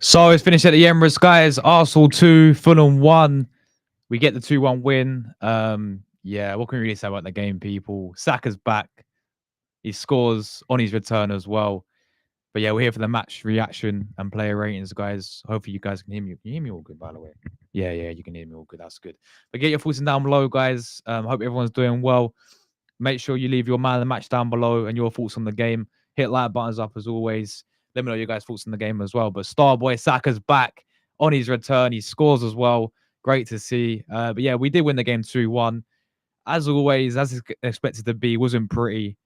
So it's finished at the Emirates, guys. Arsenal 2, Fulham 1. We get the 2-1 win. Yeah, what can we really say about the game, people? Saka's back. He scores on his return as well. But yeah, we're here for the match reaction and player ratings, guys. Hopefully you guys can hear me. Can you hear me all good, by the way? Yeah, you can hear me all good. That's good. But get your thoughts down below, guys. Hope everyone's doing well. Make sure you leave your man of the match down below and your thoughts on the game. Hit like buttons up as always. Let me know your guys' thoughts on the game as well. But Starboy Saka's back on his return. He scores as well. Great to see. But yeah, we did win the game 2-1. As always, as expected to be, wasn't pretty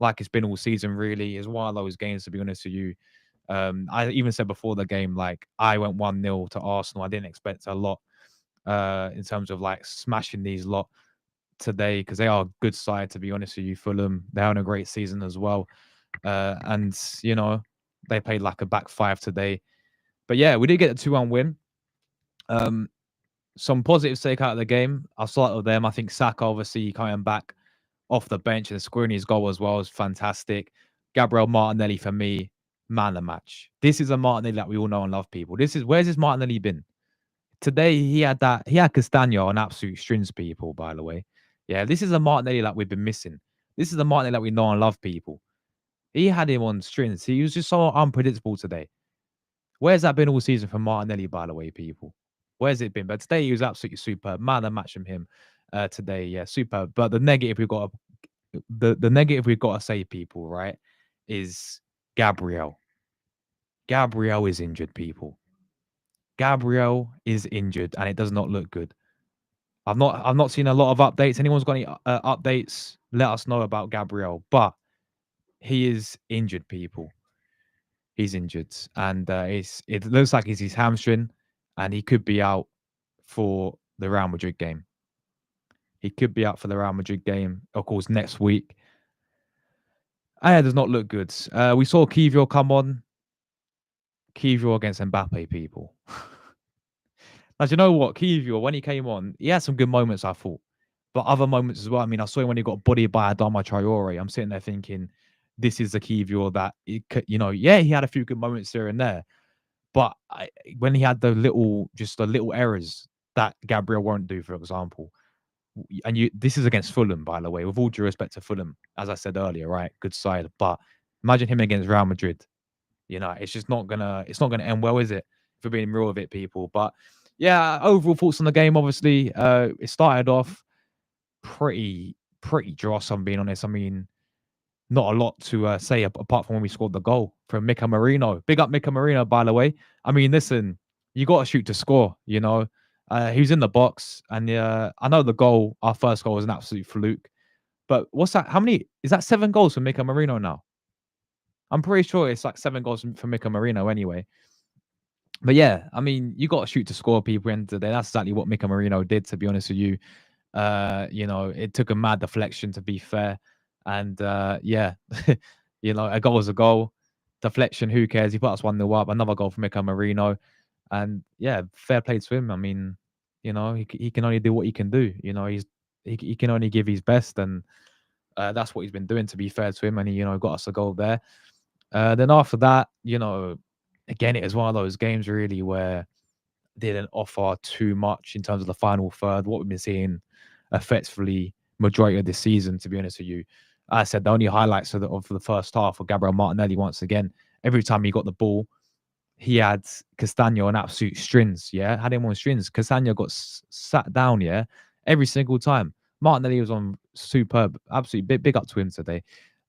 like it's been all season, really. It's one of those games, to be honest with you. I even said before the game, like, I went 1-0 to Arsenal. I didn't expect a lot in terms of like smashing these lot today because they are a good side, to be honest with you. Fulham, they're on a great season as well. And, they played like a back five today. But yeah, we did get a 2-1 win. Um, some positives to take out of the game. I'll start with them. I think Saka, obviously, coming back off the bench and scoring his goal as well is fantastic. Gabriel Martinelli, for me, man of the match. This is a Martinelli that we all know and love, people. Where's this Martinelli been? Today he had Castagno on absolute strings, people, by the way. Yeah, this is a Martinelli that we've been missing. This is the Martinelli that we know and love, people. He had him on strings. He was just so unpredictable today. Where's that been all season for Martinelli, by the way, people? Where's it been? But today he was absolutely superb. Man, a match from him today. Yeah, superb. But the negative we've got to say, people, right, is Gabriel. Gabriel is injured, people. Gabriel is injured, and it does not look good. I've not seen a lot of updates. Anyone's got any updates? Let us know about Gabriel. But he is injured, people. He's injured, and it looks like it's his hamstring, and he could be out for the Real Madrid game. He could be out for the Real Madrid game, of course, next week. And it does not look good. We saw Kivior come on. Kivior against Mbappe, people. Now, do you know what? Kivior, when he came on, he had some good moments, I thought. But other moments as well. I mean, I saw him when he got bodied by Adama Traore. I'm sitting there thinking, this is the Kivior that, yeah, he had a few good moments here and there. But when he had just the little errors that Gabriel won't do, for example, and this is against Fulham, by the way, with all due respect to Fulham, as I said earlier, right? Good side. But imagine him against Real Madrid. It's not gonna end well, is it? For being real with it, people. But yeah, overall thoughts on the game, obviously. It started off pretty dross, I'm being honest. I mean, not a lot to say apart from when we scored the goal from Mika Marino. Big up Mika Marino, by the way. I mean, listen, you got to shoot to score, you know. He was in the box, and I know our first goal was an absolute fluke. But what's that? How many? Is that 7 goals for Mika Marino now? I'm pretty sure it's like 7 goals from Mika Marino anyway. But yeah, I mean, you got to shoot to score, people. And today, that's exactly what Mika Marino did, to be honest with you. It took a mad deflection, to be fair. And yeah, a goal is a goal. Deflection, who cares? He put us 1-0 up. Another goal from Mika Marino. And yeah, fair play to him. I mean, he can only do what he can do. He can only give his best. And that's what he's been doing, to be fair to him. And he, got us a goal there. Then after that, again, it was one of those games really where didn't offer too much in terms of the final third. What we've been seeing effectively majority of this season, to be honest with you. I said the only highlights of the first half for Gabriel Martinelli, once again, every time he got the ball, he had Castagno on absolute strings, yeah? Had him on strings. Castagno got sat down, yeah? Every single time. Martinelli was on superb. Absolutely big up to him today.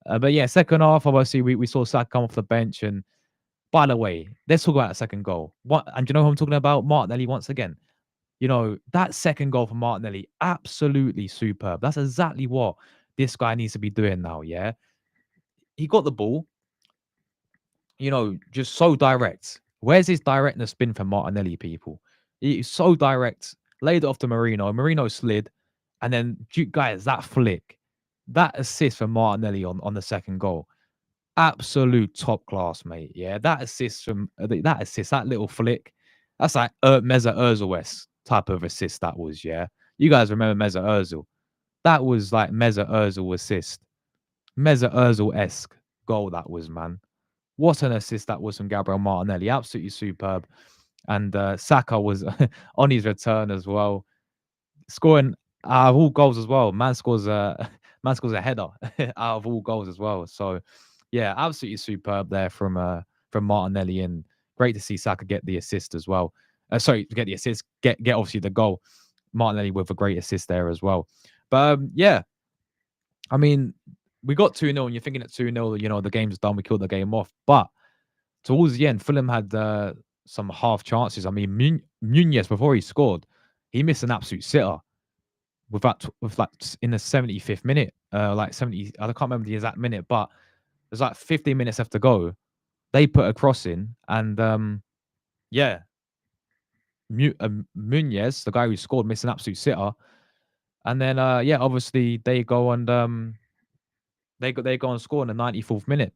But yeah, second half, obviously, we saw Saka come off the bench. And by the way, let's talk about that second goal. And do you know who I'm talking about? Martinelli, once again. That second goal for Martinelli, absolutely superb. That's exactly what this guy needs to be doing now, yeah? He got the ball, just so direct. Where's his directness been for Martinelli, people? He's so direct. Laid it off to Marino. Marino slid. And then, guys, that flick, that assist for Martinelli on the second goal. Absolute top class, mate. Yeah, that that little flick, that's like Mesut Ozil type of assist. That was, yeah. You guys remember Mesut Ozil? That was like Mesut Ozil assist, Mesut Ozil esque goal. That was, man. What an assist that was from Gabriel Martinelli. Absolutely superb. And Saka was on his return as well, scoring out of all goals as well. Man scores a man scores a header out of all goals as well. So yeah, absolutely superb there from Martinelli, and great to see Saka get the assist as well. Sorry, get the assist, get obviously the goal. Martinelli with a great assist there as well. But yeah, I mean, we got 2-0, and you're thinking at 2-0, the game's done, we killed the game off. But towards the end, Fulham had some half chances. I mean, Nunez, before he scored, he missed an absolute sitter with like in the 75th minute, like 70. I can't remember the exact minute, but there's like 15 minutes left to go. They put a cross in, and yeah, Nunez, the guy who scored, missed an absolute sitter. And then yeah, obviously they go and they go and score in the 94th minute.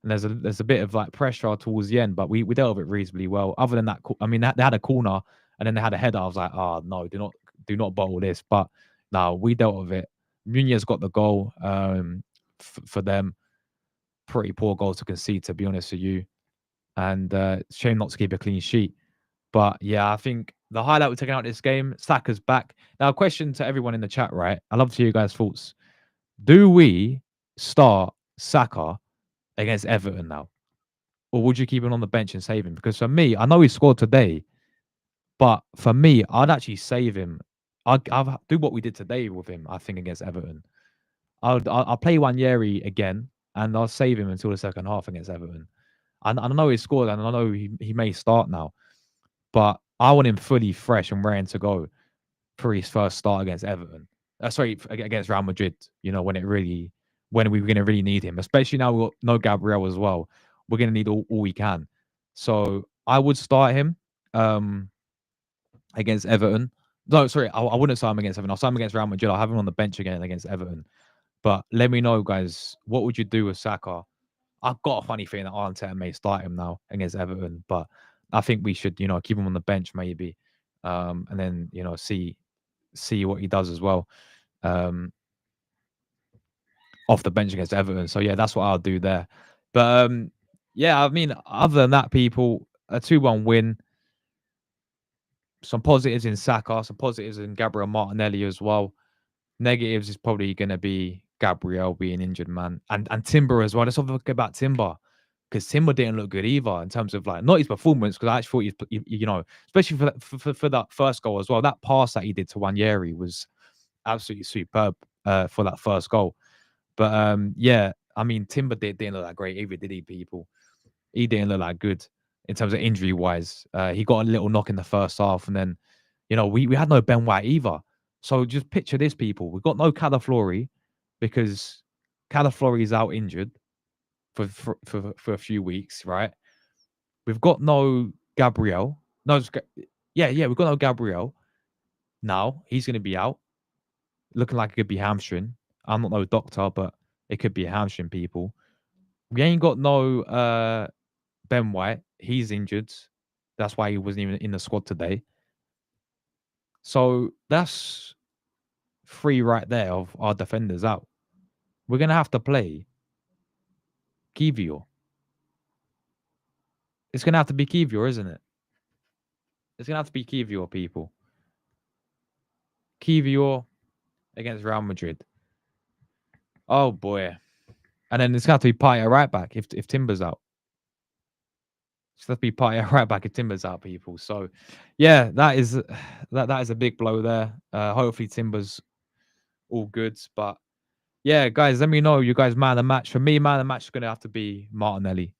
And there's a bit of like pressure towards the end, but we dealt with it reasonably well. Other than that, I mean, they had a corner and then they had a header. I was like, oh no, do not bottle this. But no, we dealt with it. Nunez got the goal for them. Pretty poor goal to concede, to be honest with you. And shame not to keep a clean sheet. But yeah, I think the highlight we're taking out this game, Saka's back. Now, a question to everyone in the chat, right? I'd love to hear you guys' thoughts. Do we start Saka against Everton now? Or would you keep him on the bench and save him? Because for me, I know he scored today, but for me, I'd actually save him. I'd do what we did today with him, I think, against Everton. I'll play Wanyeri again, and I'll save him until the second half against Everton. I know he scored, and I know he may start now, but I want him fully fresh and raring to go for his first start against Everton. Sorry, against Real Madrid. When we're gonna really need him, especially now we've got no Gabriel as well. We're gonna need all we can. So I would start him against Everton. No, sorry, I wouldn't start him against Everton. I'll start him against Real Madrid. I'll have him on the bench again against Everton. But let me know, guys, what would you do with Saka? I've got a funny feeling that Arteta may start him now against Everton, but I think we should, keep him on the bench maybe, and then see what he does as well, off the bench against Everton. So yeah, that's what I'll do there. But yeah, I mean, other than that, people, a 2-1 win. Some positives in Saka, some positives in Gabriel Martinelli as well. Negatives is probably going to be Gabriel being injured, man, and Timber as well. Let's not forget about Timber, because Timber didn't look good either in terms of like not his performance. Because I actually thought especially for that first goal as well. That pass that he did to Wanyeri was absolutely superb for that first goal. But yeah, I mean Timber didn't look that great either, did he? People, he didn't look that good in terms of injury wise. He got a little knock in the first half, and then we had no Ben White either. So just picture this, people. We've got no Calaflori because Calaflori is out injured for a few weeks, right? We've got no Gabriel. No, yeah, we've got no Gabriel. Now he's going to be out, looking like it could be hamstring. I'm not no doctor, but it could be a hamstring, people. We ain't got no Ben White. He's injured. That's why he wasn't even in the squad today. So that's three right there of our defenders out. We're gonna have to play Kivior. It's gonna have to be Kivior, isn't it? It's gonna have to be Kivior, people. Kivior against Real Madrid. Oh boy. And then it's gonna have to be Payet right back if Timber's out. It's gonna have to be Payet right back if Timber's out, people. So yeah, that is that is a big blow there. Hopefully Timber's all good. But yeah, guys, let me know you guys man of the match. For me, man of the match is gonna have to be Martinelli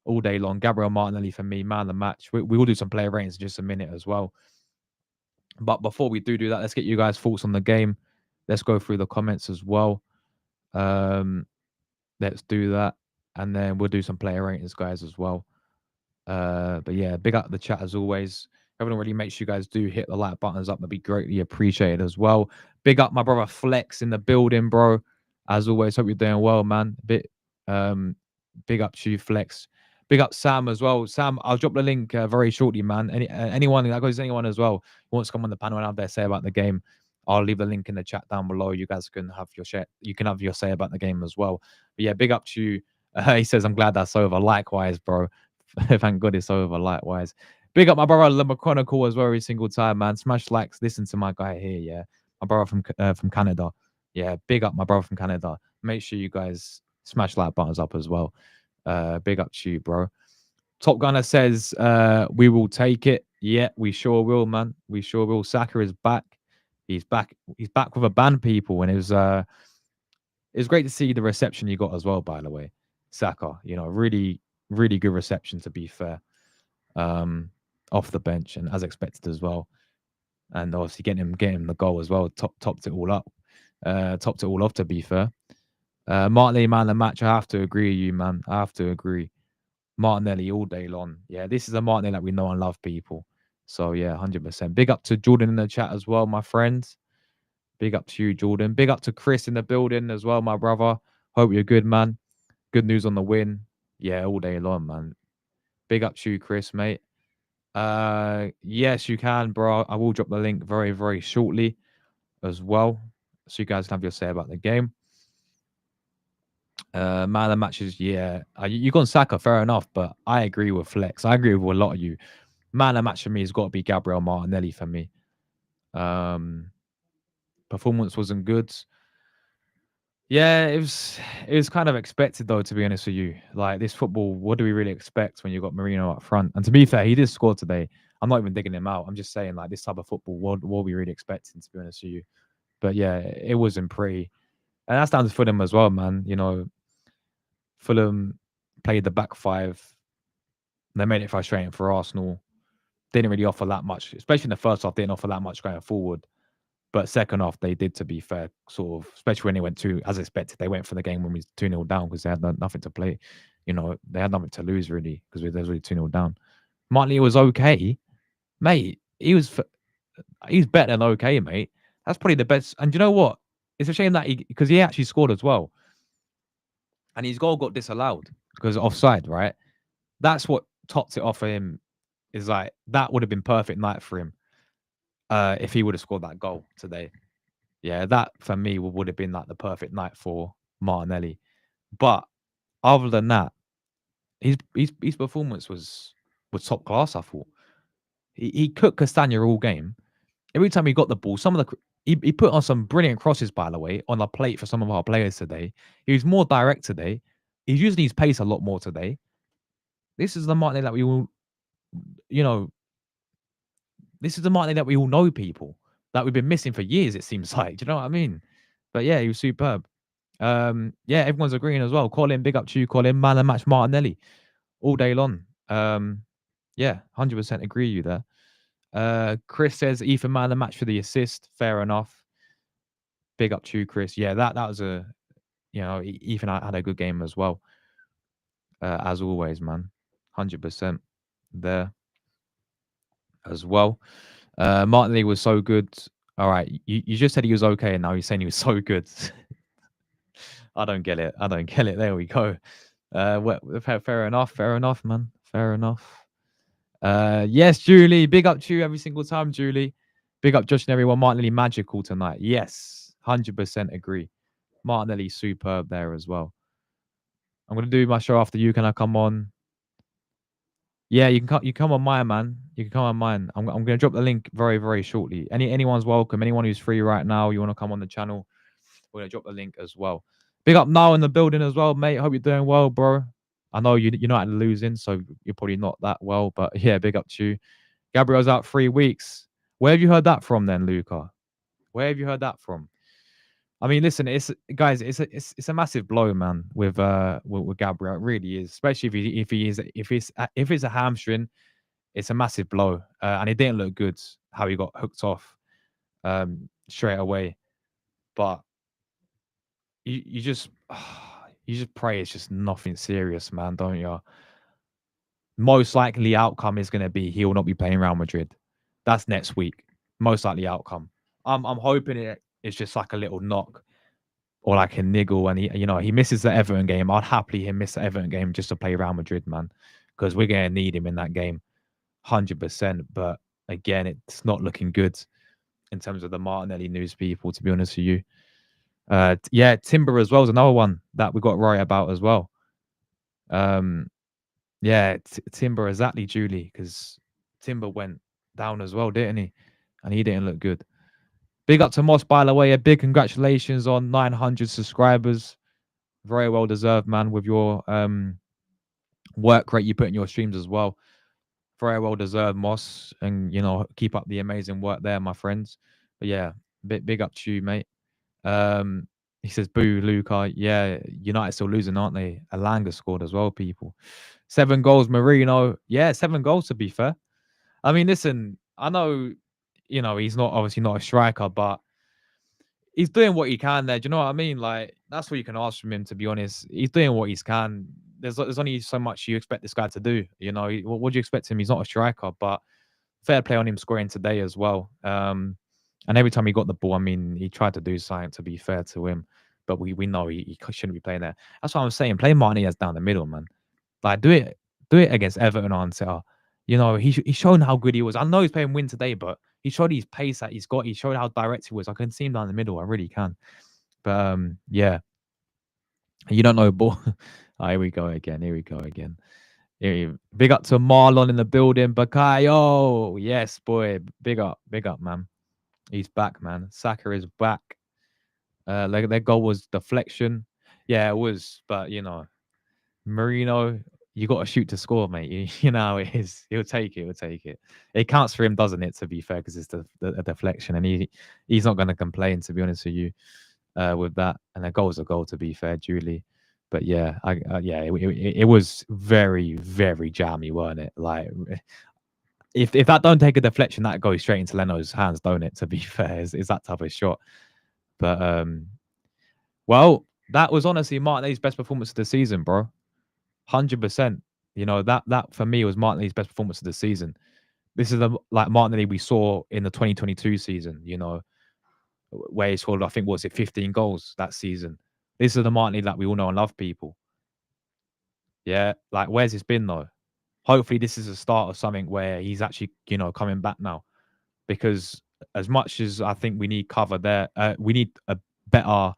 all day long. Gabriel Martinelli for me, man of the match. We will do some player ratings in just a minute as well. But before we do that, let's get you guys' thoughts on the game. Let's go through the comments as well. Let's do that. And then we'll do some player ratings, guys, as well. But yeah, big up the chat as always. Everyone really make sure you guys do hit the like buttons up. That'd be greatly appreciated as well. Big up my brother Flex in the building, bro. As always, hope you're doing well, man. Big up to you, Flex. Big up Sam as well. Sam, I'll drop the link very shortly, man. Anyone that goes anyone as well who wants to come on the panel and have their say about the game, I'll leave the link in the chat down below. You guys can have your share. You can have your say about the game as well. But yeah, big up to you. He says, I'm glad that's over. Likewise, bro. Thank God it's over. Likewise. Big up my brother, the Chronicle as well every single time, man. Smash likes. Listen to my guy here, yeah. My brother from Canada. Yeah, big up my brother from Canada. Make sure you guys smash like buttons up as well. Big up to you, bro. Top Gunner says, we will take it. Yeah, we sure will, man. We sure will. Saka is back. He's back. He's back with a band, people, and it was great to see the reception you got as well, by the way. Saka, really, really good reception to be fair. Um, Off the bench and as expected as well. And obviously getting him the goal as well, topped it all up. Topped it all off to be fair. Martinelli man of the match, I have to agree with you, man. I have to agree. Martinelli all day long. Yeah, this is a Martinelli that we know and love, people. So yeah, 100%. Big up to Jordan in the chat as well, my friends. Big up to you, Jordan. Big up to Chris in the building as well, my brother. Hope you're good, man. Good news on the win. Yeah, all day long, man. Big up to you, Chris, mate. Yes, you can, bro. I will drop the link very, very shortly as well. So you guys can have your say about the game. Man of the matches, yeah. You gone Saka, fair enough, but I agree with Flex. I agree with a lot of you. Man of the match for me has got to be Gabriel Martinelli for me. Performance wasn't good. Yeah, it was kind of expected though, to be honest with you. Like this football, what do we really expect when you got Marino up front? And to be fair, he did score today. I'm not even digging him out. I'm just saying, like, this type of football, what are we really expecting, to be honest with you? But yeah, it wasn't pretty. And that's down to Fulham as well, man. Fulham played the back five. They made it frustrating for Arsenal. Didn't really offer that much, especially in the first half, didn't offer that much going forward. But second half, they did, to be fair, sort of, especially when they went to, as expected, they went for the game when we was 2-0 down because they had nothing to play. They had nothing to lose, really, because they was really 2-0 down. Martinelli was okay, mate. He's better than okay, mate. That's probably the best. And you know what? It's a shame that because he actually scored as well. And his goal got disallowed because offside, right? That's what topped it off for him. Is like, that would have been perfect night for him if he would have scored that goal today. Yeah, that for me would have been like the perfect night for Martinelli. But other than that, his performance was top class. I thought he cooked Castagna all game. Every time he got the ball, some of the he put on some brilliant crosses, by the way, on the plate for some of our players today. He was more direct today. He's using his pace a lot more today. This is the Martinelli that we all, you know, this is the Martinelli that we all know, people, that we've been missing for years, it seems like. Do you know what I mean? But yeah, he was superb. Yeah, everyone's agreeing as well. Colin, big up to you, Colin. Man and match Martinelli all day long. Yeah, 100% agree with you there. Chris says Ethan man the match for the assist. Fair enough. Big up to you, Chris. Yeah, that was Ethan had a good game as well. As always, man. 100% there as well. Martinelli was so good. All right, you just said he was okay, and now you're saying he was so good. I don't get it. There we go. Fair enough. Fair enough, man. Fair enough. Yes, Julie. Big up to you every single time, Julie. Big up Josh and everyone. Martinelli magical tonight. Yes, 100% agree. Martinelli superb there as well. I'm gonna do my show after you. Can I come on? Yeah, you can come. You come on mine, man. You can come on mine. I'm gonna drop the link very, very shortly. Anyone's welcome. Anyone who's free right now, you want to come on the channel, we're gonna drop the link as well. Big up now in the building as well, mate. Hope you're doing well, bro. I know you're not losing, so you're probably not that well, but yeah, big up to you. Gabriel's out 3 weeks. Where have you heard that from then, Luca? Where have you heard that from? I mean, listen, it's a massive blow, man, with Gabriel. It really is, especially if it's a hamstring, it's a massive blow. And it didn't look good how he got hooked off straight away. But you just pray it's just nothing serious, man, don't you? Most likely outcome is going to be he will not be playing Real Madrid. That's next week. Most likely outcome. I'm hoping it's just like a little knock or like a niggle, and he misses the Everton game. I'd happily him miss the Everton game just to play Real Madrid, man, because we're going to need him in that game, 100%. But again, it's not looking good in terms of the Martinelli news, people, to be honest with you. Yeah, Timber as well is another one that we got to worry about as well. Um, yeah, Timber exactly, Julie, because Timber went down as well, didn't he? And he didn't look good. Big up to Moss, by the way. A big congratulations on 900 subscribers. Very well deserved, man, with your work rate you put in your streams as well. Very well deserved, Moss, and keep up the amazing work there, my friends. But yeah, big up to you, mate. He says, "Boo, Luca." Yeah, United still losing, aren't they? Alanga scored as well, people. 7 goals, Marino. Yeah, 7 goals. To be fair, I mean, listen, I know, he's not obviously not a striker, but he's doing what he can there. Do you know what I mean? Like that's what you can ask from him. To be honest, he's doing what he can. There's only so much you expect this guy to do. What do you expect him? He's not a striker, but fair play on him scoring today as well. And every time he got the ball, I mean, he tried to do something. To be fair to him, but we know he shouldn't be playing there. That's what I'm saying. Play Martinez down the middle, man. Like do it against Everton on Arsenal. He's shown how good he was. I know he's playing win today, but he showed his pace that he's got. He showed how direct he was. I can see him down the middle. I really can. But yeah, you don't know ball. Oh, here we go again. Here we go again. Big up to Marlon in the building. Bakayo. Yes, boy. Big up, man. He's back, man. Saka is back. Their goal was deflection. Yeah, it was. But Marino, you got to shoot to score, mate. You know how it is. He'll take it. He'll take it. It counts for him, doesn't it? To be fair, because it's a deflection, and he's not going to complain. To be honest with you, with that, and a goal's a goal. To be fair, Julie. But yeah, it was very very jammy, weren't it? Like if that don't take a deflection, that goes straight into Leno's hands, don't it? To be fair, is that type of shot. But well, that was honestly Martinelli's best performance of the season, bro. 100%. That for me was Martinelli's best performance of the season. This is the like Martinelli we saw in the 2022 season, where he scored, I think, was it 15 goals that season. This is the Martinelli that we all know and love, people. Yeah, like where's this been though? Hopefully this is the start of something where he's actually, coming back now. Because as much as I think we need cover there, we need a better,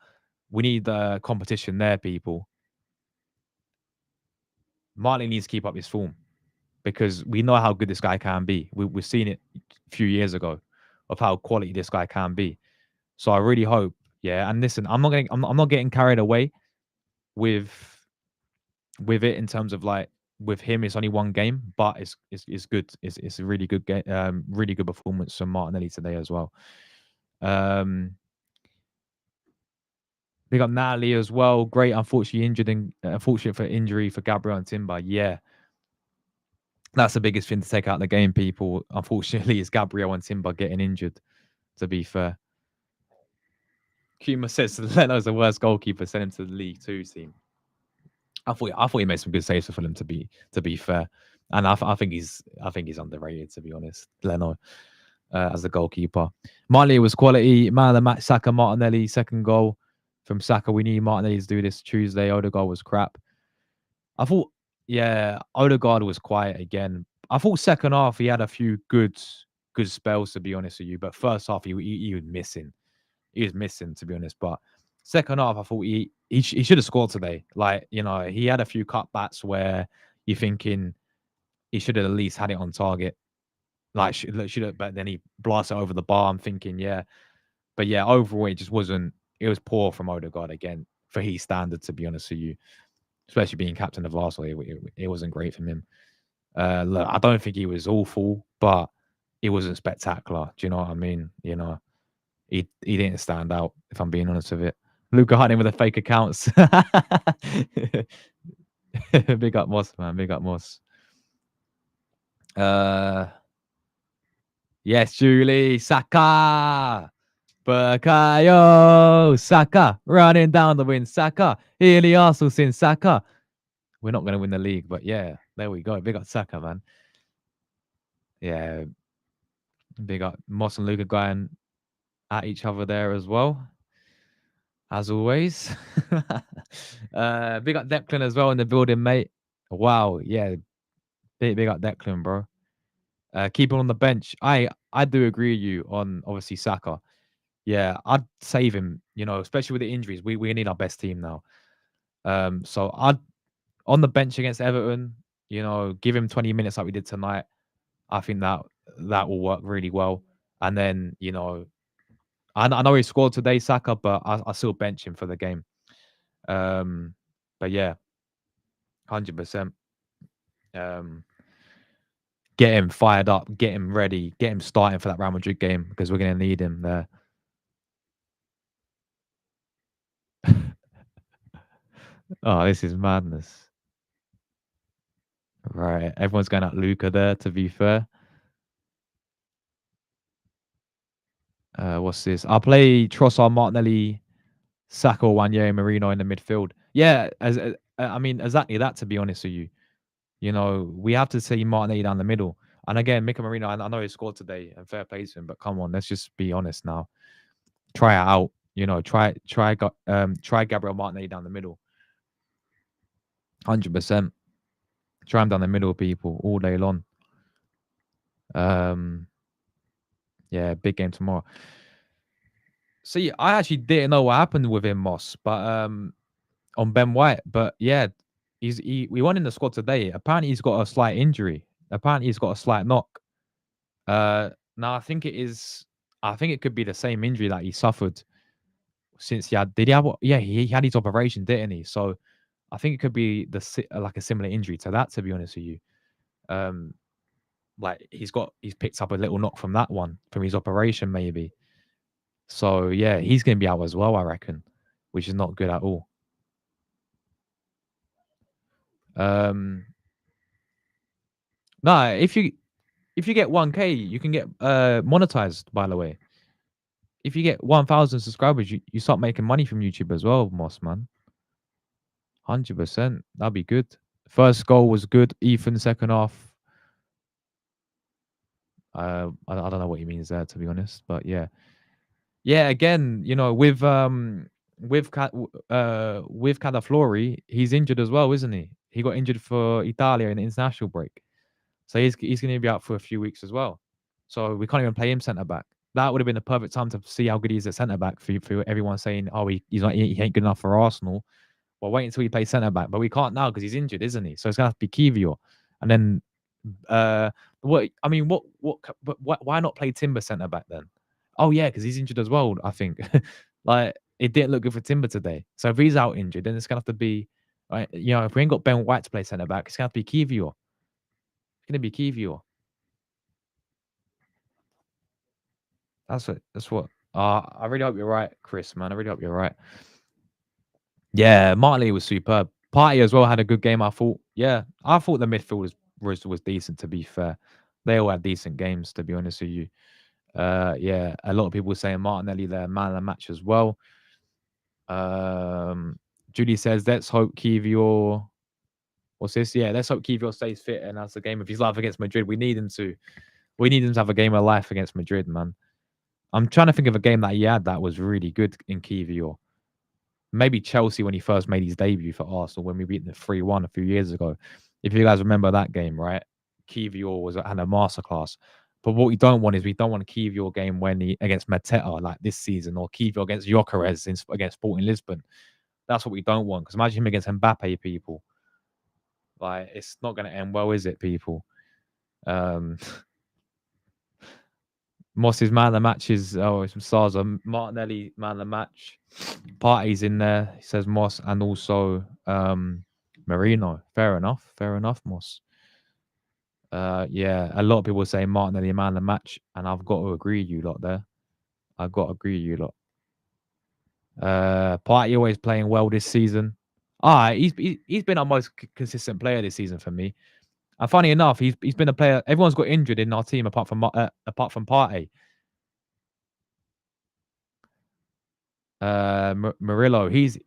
we need competition there, people. Martinelli needs to keep up his form because we know how good this guy can be. We've seen it a few years ago of how quality this guy can be. So I really hope, yeah. And listen, I'm not getting carried away with it in terms of like with him. It's only one game, but it's good. It's a really good game, really good performance from Martinelli today as well. We got Natalie as well. Great, unfortunately injured and unfortunate for injury for Gabriel and Timber. Yeah, that's the biggest thing to take out of the game, people. Unfortunately, is Gabriel and Timber getting injured. To be fair, Kuma says Leno's the worst goalkeeper. Send him to the League Two team. I thought he made some good saves for them. To be fair, and I think he's underrated. To be honest, Leno as a goalkeeper. Marley was quality. Man of the match, Saka Martinelli. Second goal from Saka. We need Martinelli to do this Tuesday. Odegaard was crap. I thought, yeah, Odegaard was quiet again. I thought second half he had a few good spells, to be honest with you. But first half he was missing. He was missing, to be honest. But second half, I thought he should have scored today. Like, he had a few cutbacks where you're thinking he should have at least had it on target. Like should have, but then he blasted over the bar. I'm thinking, yeah. But yeah, overall it just wasn't. It was poor from Odegaard again for his standard, to be honest with you. Especially being captain of Arsenal, it wasn't great from him. Look, I don't think he was awful, but it wasn't spectacular. Do you know what I mean? He didn't stand out, if I'm being honest with it. Luca Harding with the fake accounts. Big up Moss, man. Big up Moss. Yes, Julie. Saka. Bakayo. Saka. Running down the win. Saka. Here the Arsenal sin. Saka. We're not going to win the league, but yeah, there we go. Big up Saka, man. Yeah. Big up Moss and Luca going at each other there as well. As always. Big up Declan as well in the building, mate. Wow. Yeah. Big up Declan, bro. Keep him on the bench. I do agree with you on obviously Saka. Yeah, I'd save him, especially with the injuries. We need our best team now. So on the bench against Everton, give him 20 minutes like we did tonight. I think that will work really well. And then, I know he scored today, Saka, but I still bench him for the game. Um, but yeah, 100%. Um, get him fired up, get him ready, get him starting for that Real Madrid game because we're going to need him there. Oh, this is madness. Right. Everyone's going at Luca there, to be fair. What's this? I'll play Trossard, Martinelli, Saka, Wanye, Marino in the midfield. Yeah, I mean, exactly that, to be honest with you. We have to see Martinelli down the middle. And again, Mika Marino, I know he scored today and fair play to him, but come on, let's just be honest now. Try it out. Try Gabriel Martinelli down the middle. 100%. Try him down the middle, people, all day long. Yeah, big game tomorrow. See, I actually didn't know what happened with him, Moss, but on Ben White. But yeah, we won in the squad today. Apparently, he's got a slight injury. Apparently, he's got a slight knock. Now I think it is. I think it could be the same injury that he suffered since he had. Did he have? Yeah, he had his operation, didn't he? So I think it could be like a similar injury to that. To be honest with you, um, like he's picked up a little knock from that one from his operation, maybe. So yeah, he's going to be out as well, I reckon, which is not good at all. No, if you get 1K, you can get monetized. By the way, if you get 1,000 subscribers, you start making money from YouTube as well, Moss man. 100%. That'd be good. First goal was good. Ethan second half. I don't know what he means there, to be honest, but yeah. Yeah, again, with Cadaflori, he's injured as well, isn't he? He got injured for Italia in the international break. So he's going to be out for a few weeks as well. So we can't even play him centre back. That would have been the perfect time to see how good he is at centre back for everyone saying, "Oh, he ain't good enough for Arsenal." Well, wait until he plays centre back, but we can't now because he's injured, isn't he? So it's gonna have to be Kivior, and then what? I mean, but why not play Timber centre back then? Oh yeah, because he's injured as well. I think like it didn't look good for Timber today. So if he's out injured, then it's gonna have to be right. If we ain't got Ben White to play centre back, it's gonna have to be Kivior. It's gonna be Kivior. That's what. I really hope you're right, Chris. Man, I really hope you're right. Yeah, Martley was superb. Party as well had a good game. I thought. Yeah, I thought the midfield was decent. To be fair, they all had decent games. To be honest with you, yeah, a lot of people were saying Martinelli their man of the match as well. Judy says, "Let's hope Kivior." What's this? Yeah, let's hope Kivior stays fit and has a game of his life against Madrid. We need him to. We need him to have a game of life against Madrid, man. I'm trying to think of a game that he had that was really good in Kivior. Maybe Chelsea when he first made his debut for Arsenal when we beat them 3-1 a few years ago. If you guys remember that game, right? Kivior had a masterclass. But what we don't want is we don't want a Kivior game when he against Mateta like this season or Kivior against Gyökeres against Sporting Lisbon. That's what we don't want. Because imagine him against Mbappe, people. Like it's not going to end well, is it, people? Um, Moss's man of the match is it's Saza. Martinelli man of the match. Party's in there. He says Moss and also Marino. Fair enough. Fair enough, Moss. Yeah, a lot of people say Martinelli man of the match, and I've got to agree with you lot there. I've got to agree with you lot. Party always playing well this season. He's been our most consistent player this season for me. And funny enough, he's been a player. Everyone's got injured in our team apart from Party. Murillo, he's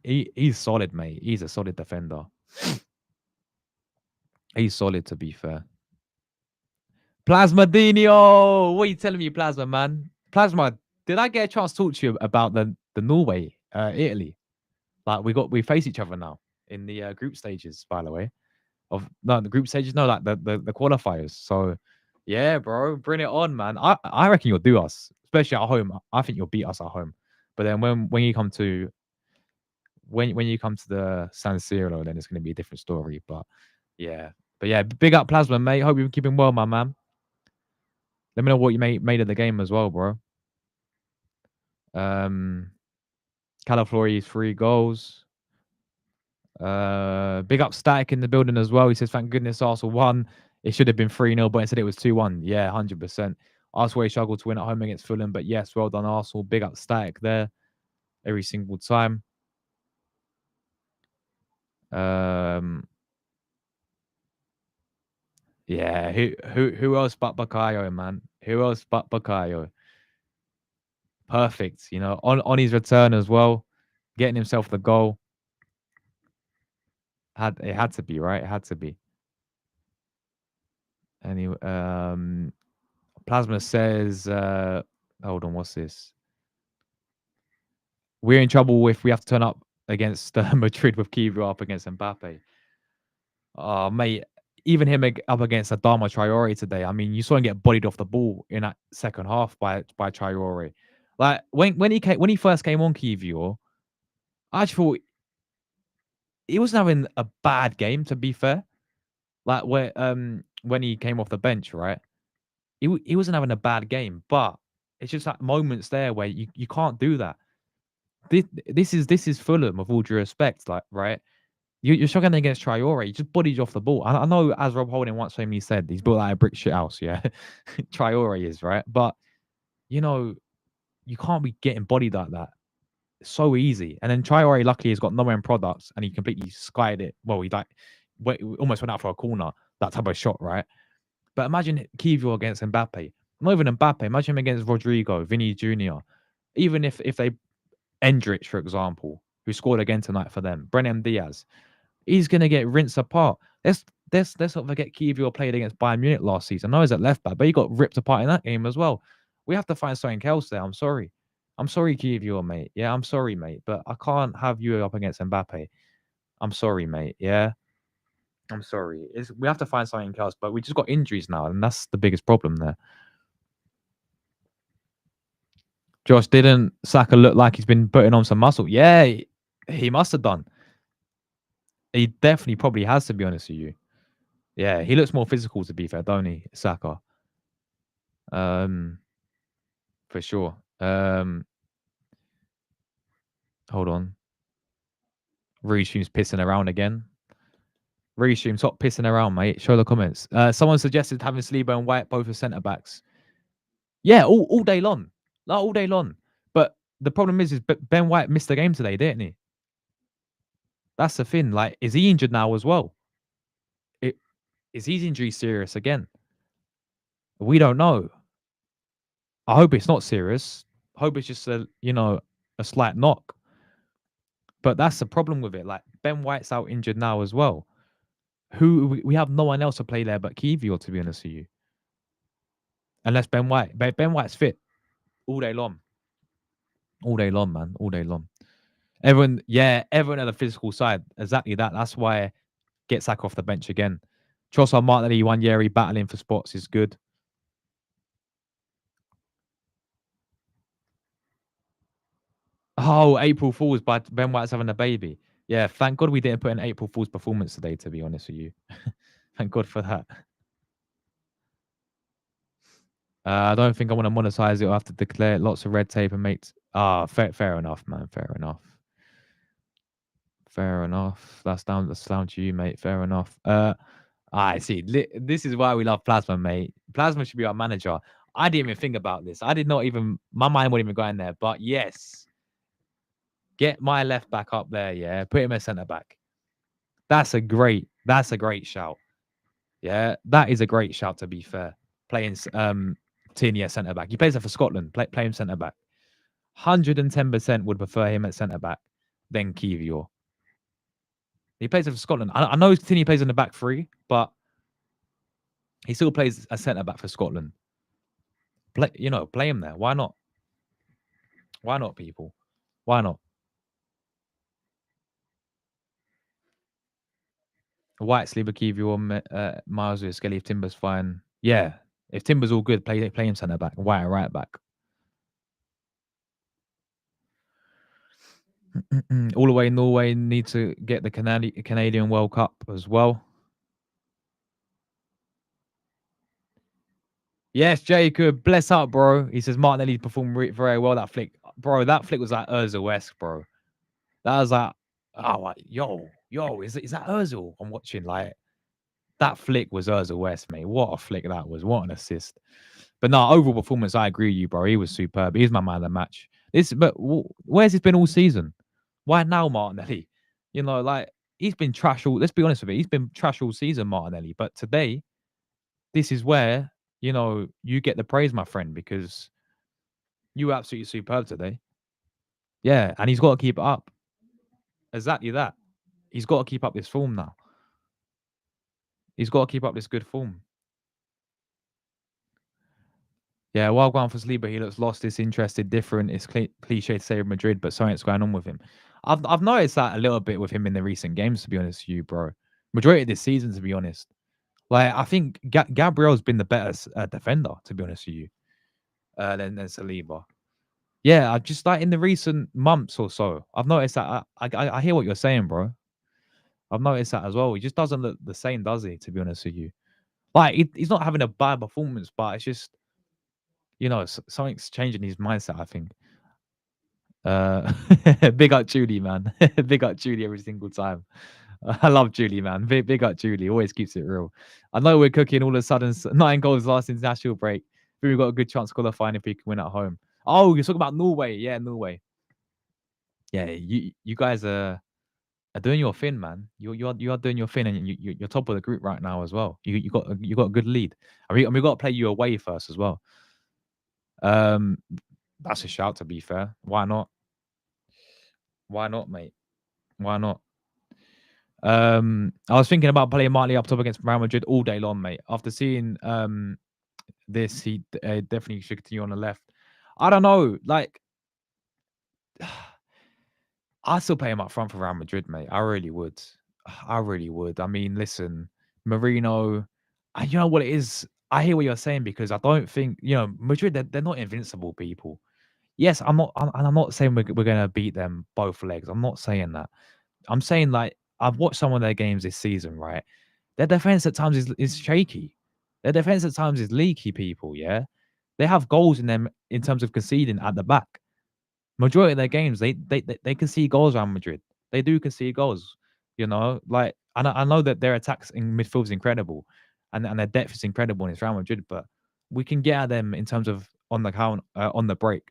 solid, mate. He's a solid defender. He's solid, to be fair. Plasma Dino, what are you telling me, Plasma man? Plasma, did I get a chance to talk to you about the Norway, Italy? Like we face each other now in the group stages. By the way, the group stages, no, like the qualifiers. So yeah, bro, bring it on, man. I reckon you'll do us, especially at home. I think you'll beat us at home. But then when you come to when you come to the San Siro, then it's going to be a different story. Yeah, but yeah, big up Plasma, mate. Hope you're keeping well, my man. Let me know what you made of the game as well, bro. Um, Calaflori's 3 goals. Big up Static in the building as well. He says, thank goodness Arsenal won. It should have been 3-0, but instead it was 2-1. Yeah, 100%. Arsenal struggled to win at home against Fulham, but yes, well done, Arsenal. Big up Static there every single time. Yeah, who else but Bakayo, man? Who else but Bakayo? Perfect, on his return as well, getting himself the goal. Had to be, right? It had to be. Anyway, Plasma says, hold on, what's this? We're in trouble if we have to turn up against Madrid with Kivra up against Mbappe. Oh, mate, even him up against Adama Traore today. I mean, you saw him get bodied off the ball in that second half by Traore. Like when he first came on Kivra, I just thought he wasn't having a bad game. To be fair, like when he came off the bench, right? He wasn't having a bad game, but it's just like moments there where you can't do that. This is Fulham, with all due respect, like, right? You're struggling against Traore. You just bodied you off the ball. I know, as Rob Holding once famously said, he's built like a brick shit house. Yeah, Traore is, right, but you know you can't be getting bodied like that. It's so easy. And then Traore, luckily, has got no end products, and he completely skied it. Well, he almost went out for a corner. That type of shot, right? But imagine Kivio against Mbappe. Not even Mbappe. Imagine him against Rodrigo, Vinny Jr. Even if they Endrich, for example, who scored again tonight for them, Brennan Diaz, he's gonna get rinsed apart. Let's not forget Kivio played against Bayern Munich last season. I know he's at left back, but he got ripped apart in that game as well. We have to find something else there. I'm sorry. I'm sorry, Kivio, mate. Yeah, I'm sorry, mate. But I can't have you up against Mbappe. I'm sorry, mate. Yeah. I'm sorry. We have to find something else, but we just got injuries now, and that's the biggest problem there. Josh, didn't Saka look like he's been putting on some muscle? Yeah, he must have done. He definitely probably has, to be honest with you. Yeah, he looks more physical, to be fair, don't he, Saka? For sure. Hold on. Restream's pissing around again. Restream, stop pissing around, mate. Show the comments. Someone suggested having Saliba and White both as centre backs. Yeah, all day long. Like, all day long. But the problem is Ben White missed the game today, didn't he? That's the thing. Like, is he injured now as well? Is his injury serious again? We don't know. I hope it's not serious. I hope it's just a slight knock. But that's the problem with it. Like, Ben White's out injured now as well. We have no one else to play there but Kiwior, to be honest with you. Unless Ben White. Ben White's fit all day long. All day long, man. All day long. Everyone at the physical side. Exactly that. That's why get Saka off the bench again. Trossard Martinelli 1 year, battling for spots is good. Oh, April Fool's by Ben White's having a baby. Yeah, thank God we didn't put an April Fool's performance today, to be honest with you. Thank God for that. I don't think I want to monetize it. I have to declare lots of red tape and make. Fair enough, man. Fair enough. Fair enough. That's down to you, mate. Fair enough. I see. This is why we love Plasma, mate. Plasma should be our manager. I didn't even think about this. I did not even. My mind wouldn't even go in there. But yes, get my left back up there. Yeah, put him as centre back. That's a great shout. Yeah, that is a great shout. To be fair, playing Tierney at centre back. He plays there for Scotland. Play him centre back. 110% would prefer him at centre back than Kiwior. He plays for Scotland. I know Tierney plays in the back three, but he still plays a centre back for Scotland. Play him there. Why not? Why not, people? Why not? White, Saliba, Kiwior, Miles with Skelly. If Timber's fine, yeah. If Timber's all good, play him centre back. White right back. All the way Norway need to get the Canadian World Cup as well. Yes, Jacob, bless up, bro. He says Martinelli performed very well that flick. Bro, that flick was like Ozil-esque, bro. That was like, oh, like, yo, is that Ozil I'm watching? Like, that flick was Ozil-esque, mate. What a flick that was. What an assist. But no, overall performance, I agree with you, bro. He was superb. He's my man of the match. Where's he been all season? Why now, Martinelli? You know, like, he's been trash all, let's be honest with it. He's been trash all season, Martinelli. But today, this is where, you get the praise, my friend, because you were absolutely superb today. Yeah, and he's got to keep it up. Exactly that. He's got to keep up this form now. He's got to keep up this good form. Yeah, while going for Saliba, he looks lost, disinterested, different. It's cliche to say with Madrid, but something's going on with him. I've noticed that a little bit with him in the recent games, to be honest with you, bro. Majority of this season, to be honest. Like, I think Gabriel's been the better defender, to be honest with you, than Saliba. Yeah, I just like in the recent months or so, I've noticed that. I hear what you're saying, bro. I've noticed that as well. He just doesn't look the same, does he? To be honest with you, like he's not having a bad performance, but it's just something's changing his mindset. I think. Uh, big up Julie, man. Big up Julie every single time. I love Julie, man. Big up Julie. Always keeps it real. I know we're cooking. All of a sudden, 9 goals last international break. We've got a good chance qualifying if we can win at home. Oh, you're talking about Norway. Yeah, Norway. Yeah, you guys are doing your thing, man. You are doing your thing, and you're top of the group right now as well. You got a good lead. We got to play you away first as well. Um, that's a shout. To be fair, why not? Why not, mate? Why not? I was thinking about playing Marley up top against Real Madrid all day long, mate. After seeing this, he definitely should continue on the left. I don't know, like I still play him up front for Real Madrid, mate. I really would. I really would. I mean, listen, Marino. You know what it is? I hear what you're saying because I don't think Madrid. They're not invincible people. Yes, I'm not. I'm not saying we're gonna beat them both legs. I'm not saying that. I'm saying like I've watched some of their games this season, right? Their defense at times is shaky. Their defense at times is leaky. People, yeah, they have goals in them in terms of conceding at the back. Majority of their games, they concede goals around Madrid. They do concede goals. Like I know that their attacks in midfield is incredible, and their depth is incredible in Real Madrid. But we can get at them in terms of on the count, on the break.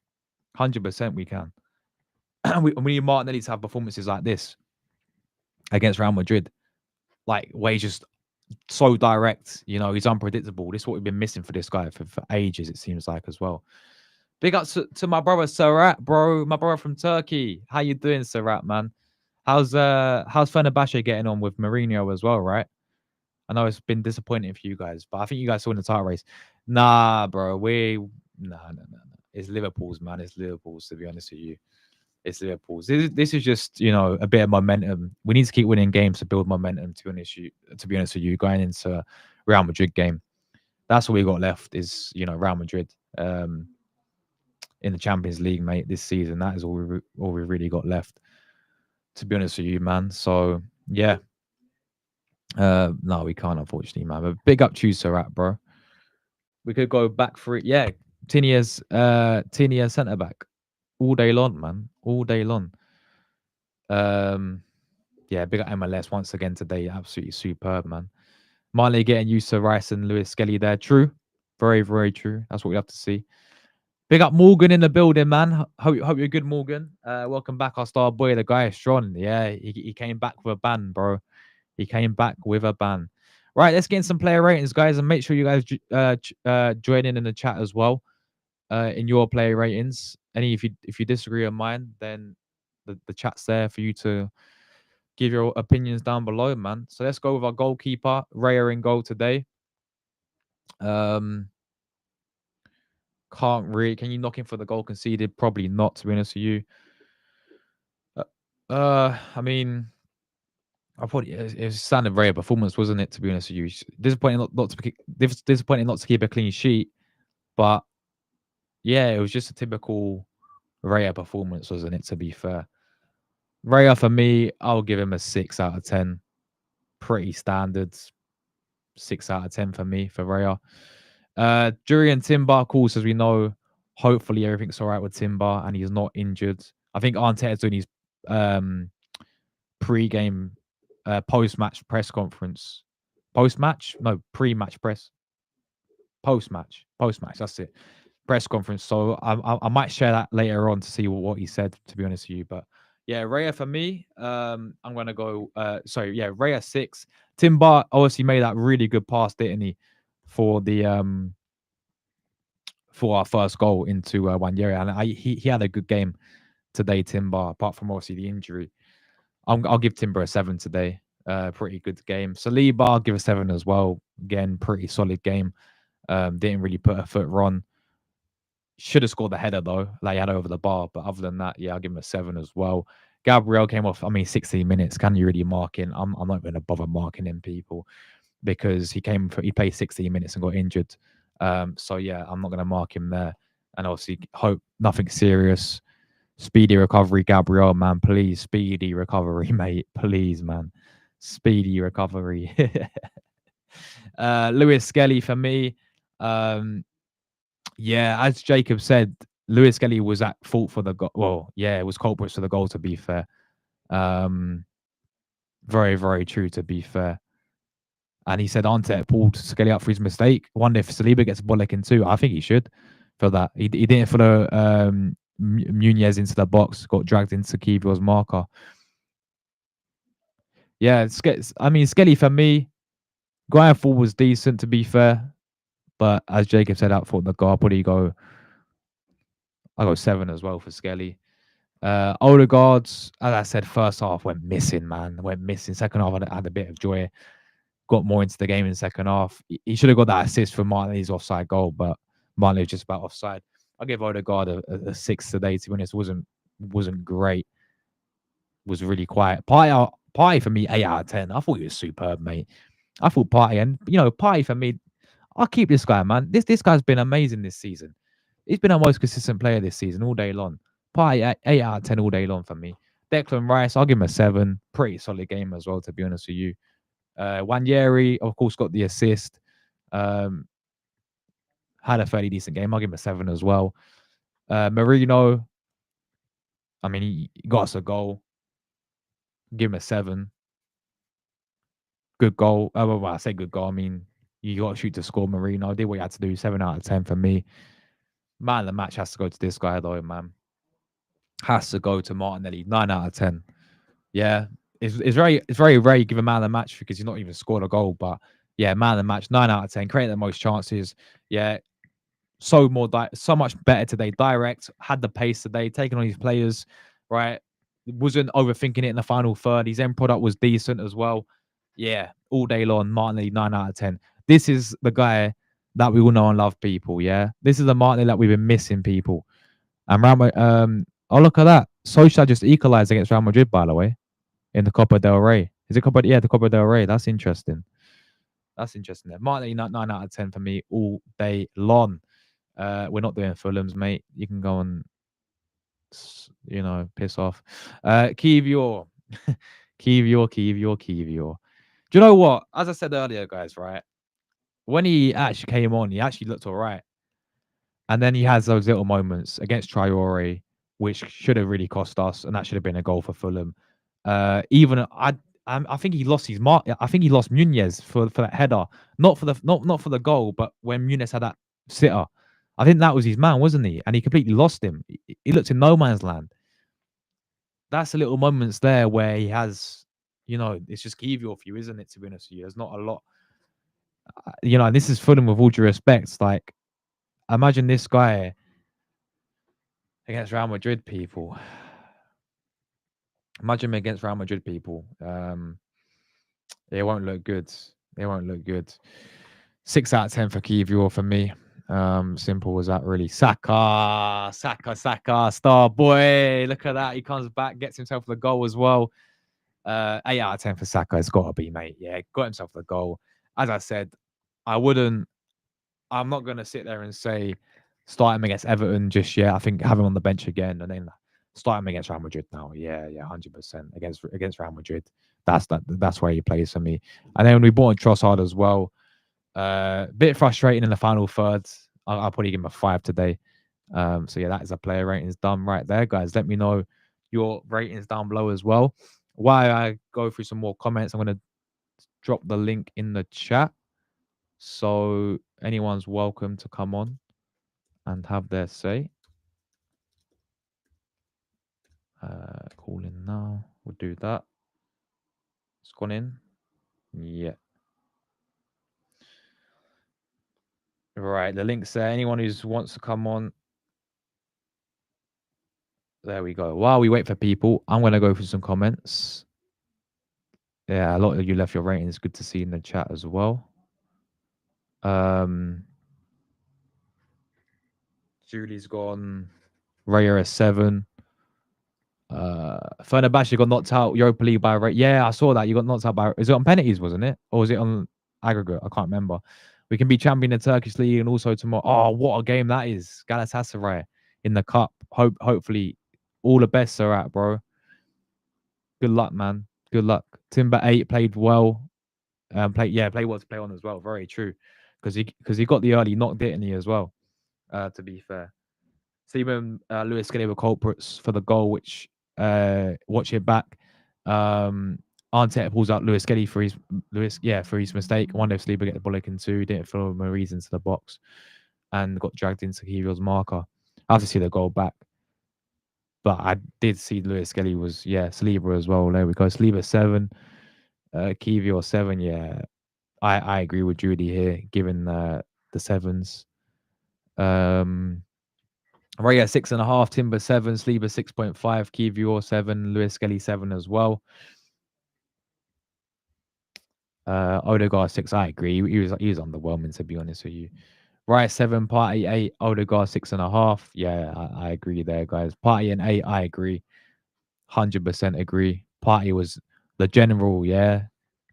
100% we can. We need Martinelli to have performances like this against Real Madrid, like where he's just so direct. He's unpredictable. This is what we've been missing for this guy for ages. It seems like as well. Big ups to my brother Serhat, bro. My brother from Turkey. How you doing, Serhat, man? How's Fenerbahce getting on with Mourinho as well, right? I know it's been disappointing for you guys, but I think you guys saw in the title race. Nah, bro. No. It's Liverpool's, man. It's Liverpool's, to be honest with you. It's Liverpool's. This is just, a bit of momentum. We need to keep winning games to build momentum, to be honest with you, going into Real Madrid game. That's all we got left is, Real Madrid. In the Champions League, mate, this season. That is all we really got left, to be honest with you, man. So yeah, no, we can't, unfortunately, man. But big up to you, Serhat, bro. We could go back for it. Yeah, Tinier centre back all day long, man, all day long. Yeah, big up MLS once again today. Absolutely superb, man. Marley getting used to Rice and Lewis Skelly there. True, very, very true. That's what we have to see. Big up Morgan in the building, man. Hope you're good, Morgan. Welcome back, our star boy. The guy is strong. Yeah, he came back with a ban, bro. He came back with a ban. Right, let's get in some player ratings, guys, and make sure you guys join in the chat as well. In your player ratings, if you disagree on mine, then the chat's there for you to give your opinions down below, man. So let's go with our goalkeeper, Raya in goal today. Can't really. Can you knock him for the goal conceded? Probably not, to be honest with you. I mean, I thought it was a standard Raya performance, wasn't it? To be honest with you, disappointing disappointing not to keep a clean sheet, but yeah, it was just a typical Raya performance, wasn't it? To be fair, Raya for me, I'll give him a 6 out of 10. Pretty standard. 6 out of 10 for me for Raya. Jury and Timber, of course, as we know, hopefully everything's all right with Timber and he's not injured. I think Arteta's doing his um, pre-game, post-match press conference. Post-match? No, pre-match press. Post-match. That's it. Press conference. So I might share that later on to see what he said. To be honest with you, but yeah, Raya for me. I'm gonna go. Sorry, yeah, Raya 6. Timber obviously made that really good pass, didn't he, for the for our first goal into Wanyeri, and he had a good game today. Timber, apart from obviously the injury, I'll give Timber a 7 today. Pretty good game. Saliba, I'll give a 7 as well. Again, pretty solid game. Didn't really put a foot wrong. Should have scored the header though, like he had over the bar. But other than that, yeah, I'll give him a 7 as well. Gabriel came off. I mean, 16 minutes. Can you really mark him? I'm not going to bother marking him, people, because he played 16 minutes and got injured. So yeah, I'm not going to mark him there. And obviously, hope nothing serious. Speedy recovery, Gabriel, man. Please, speedy recovery, mate. Please, man. Speedy recovery. Lewis Skelly for me. Um, yeah, as Jacob said, Lewis Skelly was at fault for the goal. Well, yeah, it was culprit for the goal, to be fair. Um, very, very true, to be fair. And he said Ante pulled Skelly out for his mistake. I wonder if Saliba gets a bollocking too. I think he should for that. He didn't follow Nunez into the box, got dragged into Kivior's marker. Yeah, I mean, Skelly for me, going forward was decent, to be fair. But as Jacob said, out for the goal, I go 7 as well for Skelly. Odegaard, as I said, first half went missing, man. Went missing. Second half, I had a bit of joy. Got more into the game in the second half. He should have got that assist from Martinelli's offside goal, but Martinelli was just about offside. I'll give Odegaard a 6 today. To be honest, wasn't great. Was really quiet. Party for me, 8 out of 10. I thought he was superb, mate. I thought Party, and Party for me, I'll keep this guy, man. This guy's been amazing this season. He's been our most consistent player this season all day long. Party 8 out of 10 all day long for me. Declan Rice, I'll give him a 7. Pretty solid game as well, to be honest with you. Wanyeri, of course, got the assist. Um, had a fairly decent game. I'll give him a 7 as well. Marino, I mean, he got us a goal. Give him a 7. Good goal. Well, I say good goal. I mean, you got to shoot to score. Marino did what you had to do. 7 out of 10 for me. Man, the match has to go to this guy, though, man. Has to go to Martinelli. 9 out of 10. Yeah, it's very rare you give a man the match because he's not even scored a goal. But yeah, man the match. 9 out of 10. Created the most chances. Yeah, so much better today. Direct, had the pace today, taking on his players, right? Wasn't overthinking it in the final third. His end product was decent as well. Yeah, all day long. Martinelli, 9 out of 10. This is the guy that we all know and love, people. Yeah, this is the Martinelli that we've been missing, people. And oh, look at that. Solskjaer just equalized against Real Madrid, by the way, in the Copa del Rey. Is it Copa? Yeah, the Copa del Rey. That's interesting. That's interesting there. Martinelli, 9 out of 10 for me all day long. We're not doing Fulham's, mate. You can go and, piss off. Kivior. Kivior. Do you know what? As I said earlier, guys, right? When he actually came on, he actually looked all right. And then he has those little moments against Traore, which should have really cost us, and that should have been a goal for Fulham. Even I think he lost his mark. I think he lost Nunez for that header, not for the goal, but when Nunez had that sitter, I think that was his man, wasn't he? And he completely lost him. He looked in no man's land. That's the little moments there where he has, it's just Kivior for you, isn't it? To be honest with you, there's not a lot. This is Fulham with all due respect. Like, imagine this guy against Real Madrid, people. Imagine him against Real Madrid, people. It won't look good. It won't look good. 6 out of 10 for Kivior for me. Simple as that, really. Saka, star boy. Look at that. He comes back, gets himself the goal as well. 8 out of 10 for Saka. It's got to be, mate. Yeah, got himself the goal. As I said, I'm not going to sit there and say start him against Everton just yet. I think have him on the bench again and then Start him against Real Madrid now. Yeah, yeah, 100% against Real Madrid. That's where he plays for me. And then we bought Trossard as well. Bit frustrating in the final third. I'll probably give him a 5 today. So yeah, that is a player ratings done right there, guys. Let me know your ratings down below as well. While I go through some more comments, I'm gonna drop the link in the chat, so anyone's welcome to come on and have their say. Call in now. We'll do that. It's gone in. Yeah. Right. The link's there. Anyone who wants to come on. There we go. While we wait for people, I'm gonna go through some comments. Yeah, a lot of you left your ratings. Good to see in the chat as well. Julie's gone. Raya a 7. Fenerbahce got knocked out Europa League by Ray. Yeah, I saw that. You got knocked out by. Is it on penalties, wasn't it? Or was it on aggregate? I can't remember. We can be champion in the Turkish league and also tomorrow. Oh, what a game that is! Galatasaray in the cup. Hopefully, all the best are at, bro. Good luck, man. Good luck. Timber 8 played well. Played well to play on as well. Very true. Because he got the early knock, didn't he, as well? To be fair. Steven Lewis Skelly were culprits for the goal, which watch it back. Arteta pulls out Lewis Skelly for his mistake. One if Sleeper get the bullet in 2, didn't follow Maurice into the box and got dragged into Kivio's marker. I have to see the goal back. But I did see Lewis Skelly was Sleeper as well. There we go. Sleeper 7, Kivio 7. Yeah, I agree with Judy here, given the 7s. Raya 6.5, Timber 7, Sleeper 6.5, Kivio 7, Lewis Skelly 7 as well. Odegaard 6, I agree. He was underwhelming, to be honest with you. Raya 7, Party 8, Odegaard 6.5. Yeah, I agree there, guys. Party and 8, I agree. 100% agree. Party was the general, yeah.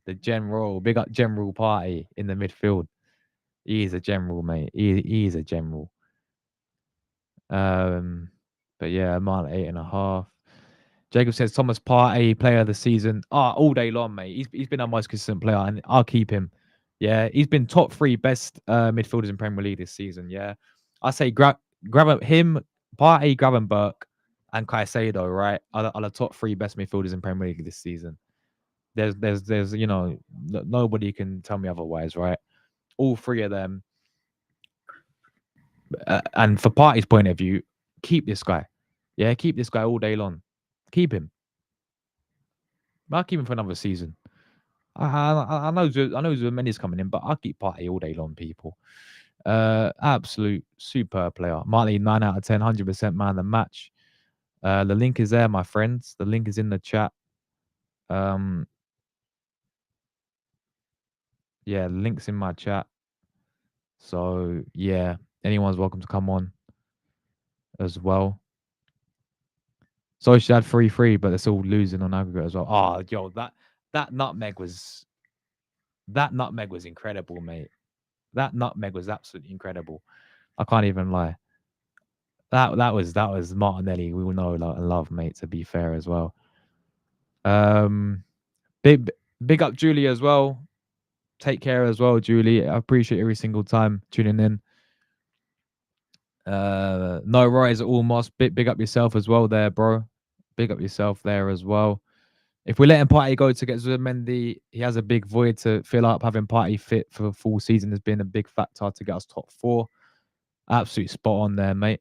The general. Big up General Party in the midfield. He is a general, mate. He is a general. But yeah, Marlon 8.5. Jacob says Thomas Partey, player of the season. All day long, mate. He's been our most consistent player, and I'll keep him. Yeah, he's been top 3 best midfielders in Premier League this season. Yeah, I say grab him, Partey, Gravenberch, and Caicedo. Right, are the top 3 best midfielders in Premier League this season. There's nobody can tell me otherwise. Right, all 3 of them. And for Partey's point of view, keep this guy. Yeah, keep this guy all day long. Keep him. I'll keep him for another season. I know Zubimendi's coming in, but I'll keep Partey all day long, people. Absolute superb player. Marley, 9 out of 10, 100% man of the match. The link is there, my friends. The link is in the chat. Yeah, the link's in my chat. So, yeah, anyone's welcome to come on as well. So she had 3-3, but they're still losing on aggregate as well. Oh, yo, that nutmeg was incredible, mate. That nutmeg was absolutely incredible. I can't even lie. That was Martinelli. We all know and love, mate. To be fair as well. Big up Julie as well. Take care as well, Julie. I appreciate every single time tuning in. No rise at all, Moss. Big up yourself as well there, bro. Big up yourself there as well. If we let him Partey go to get Zubimendi, he has a big void to fill up. Having Partey fit for the full season has been a big factor to get us top 4. Absolute spot on there, mate.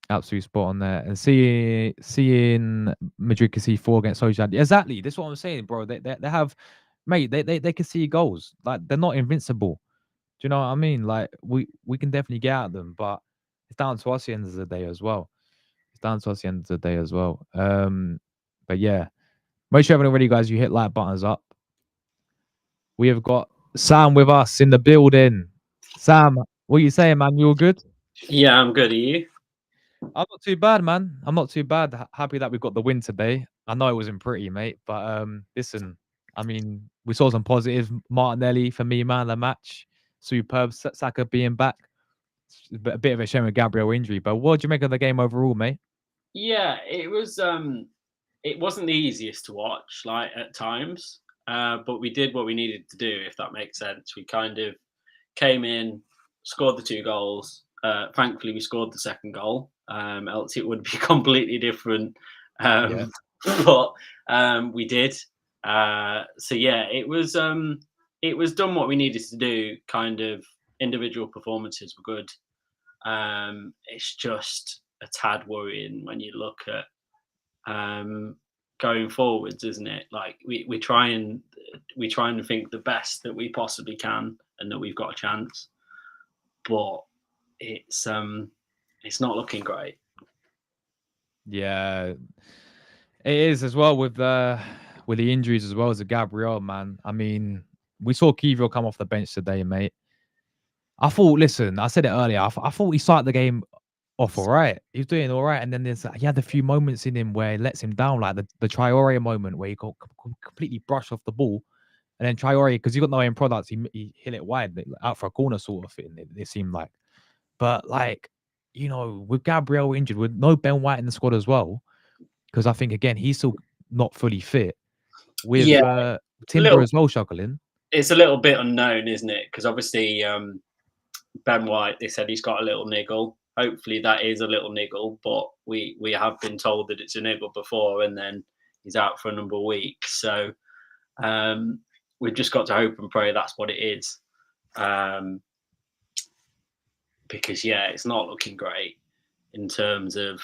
Absolute spot on there. And seeing Madrid can see 4 against Sociedad. Exactly. That's what I'm saying, bro. They have, mate, they can see goals. Like, they're not invincible. Do you know what I mean? Like, we can definitely get at them, but it's down to us at the end of the day as well. But yeah. Make sure you haven't already, guys, you hit like buttons up. We have got Sam with us in the building. Sam, what are you saying, man? You all good? Yeah, I'm good. Are you? I'm not too bad, man. I'm not too bad. Happy that we got the win today. I know it wasn't pretty, mate, but listen, I mean, we saw some positive. Martinelli for me, man, of the match. Superb. Saka being back. a bit of a shame with Gabriel injury. But what do you make of the game overall, mate? Yeah, it was. It wasn't the easiest to watch, like at times, but we did what we needed to do, if that makes sense. We kind of came in, scored the 2 goals. Thankfully, we scored the second goal. Else it would be completely different. Yeah. Um, but we did. So yeah, it was. It was done what we needed to do. Kind of individual performances were good. It's just a tad worrying when you look at going forwards, isn't it? Like we try and think the best that we possibly can, and that we've got a chance, but it's not looking great. Yeah, it is as well with the injuries as well as the Gabriel, man. I mean, we saw Kivio come off the bench today, mate. I thought, listen, I said it earlier. I thought he started the game off all right. He was doing all right, and then he had a few moments in him where it lets him down, like the Traore moment where he got completely brushed off the ball, and then Traore, because he got no end products, he hit it wide, out for a corner sort of thing. It seemed like, but like, with Gabriel injured, with no Ben White in the squad as well, because I think again he's still not fully fit. With Yeah, a Timber little. as well struggling. It's a little bit unknown, isn't it? Because obviously Ben White, they said he's got a little niggle. Hopefully that is a little niggle, but we have been told that it's a niggle before, and then he's out for a number of weeks. So um, we've just got to hope and pray that's what it is. Because yeah, it's not looking great in terms of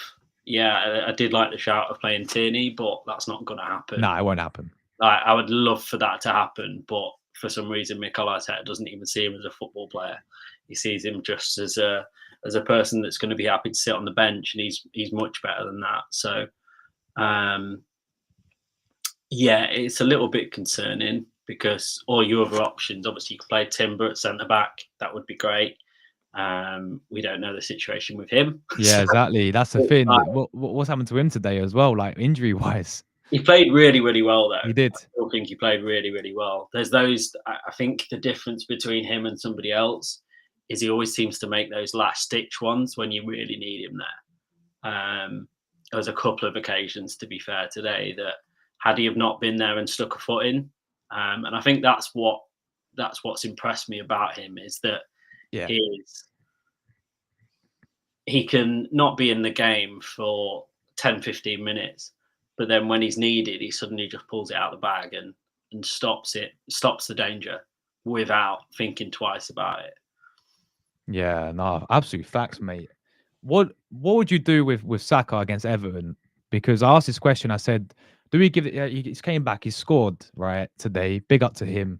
I did like the shout of playing Tierney, but that's not going to happen. Nah, it won't happen. Like, I would love for that to happen, but for some reason, Mikel Arteta doesn't even see him as a football player. He sees him just as a person that's going to be happy to sit on the bench, and he's much better than that. So, yeah, it's a little bit concerning because all your other options, obviously, you could play Timber at centre back. That would be great. We don't know the situation with him. Yeah, So, exactly. That's the thing. What's happened to him today as well, like injury wise? he played really, really well, though. He did. I still think he played really, really well. There's those. I think the difference between him and somebody else is he always seems to make those last stitch ones when you really need him there. There was a couple of occasions, to be fair, today that had he have not been there and stuck a foot in, and I think that's what's impressed me about him is that Yeah. he can not be in the game for 10, 15 minutes, but then when he's needed, he suddenly just pulls it out of the bag and stops the danger without thinking twice about it. Yeah, no, absolute facts, mate. What would you do with Saka against Everton? Because I asked this question. I said, do we give it? He came back. He scored right today. Big up to him.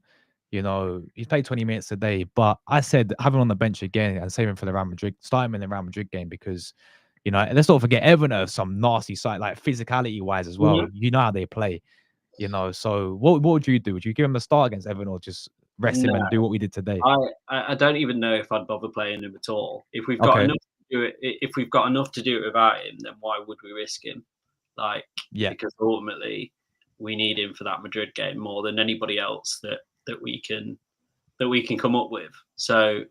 He's played 20 minutes today. But I said, have him on the bench again and save him for the Real Madrid. Start him in the Real Madrid game because, let's not forget Everton are some nasty side, like physicality wise as well. Mhm. You know how they play. So what would you do? Would you give him a start against Everton or just rest him No, and do what we did today? I don't even know if I'd bother playing him at all. If we've got Okay. enough to do it, if we've got enough to do it without him, then why would we risk him? Like, Yeah. because ultimately we need him for that Madrid game more than anybody else that we can come up with. So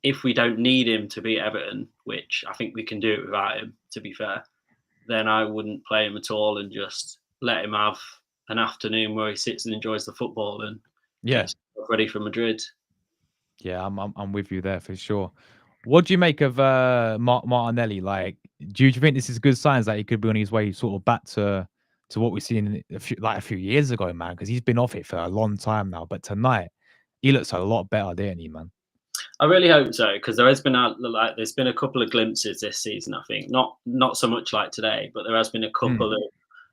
if we don't need him to beat Everton, which I think we can do it without him, to be fair, then I wouldn't play him at all and just let him have an afternoon where he sits and enjoys the football and gets ready for Madrid. Yeah, I'm with you there for sure. What do you make of Martinelli? Like, do you think this is good signs that he could be on his way sort of back to what we've seen a few years ago, man? Because he's been off it for a long time now. But tonight, he looks a lot better, didn't he, man? I really hope so because there's been a couple of glimpses this season. I think not so much like today, but there has been a couple of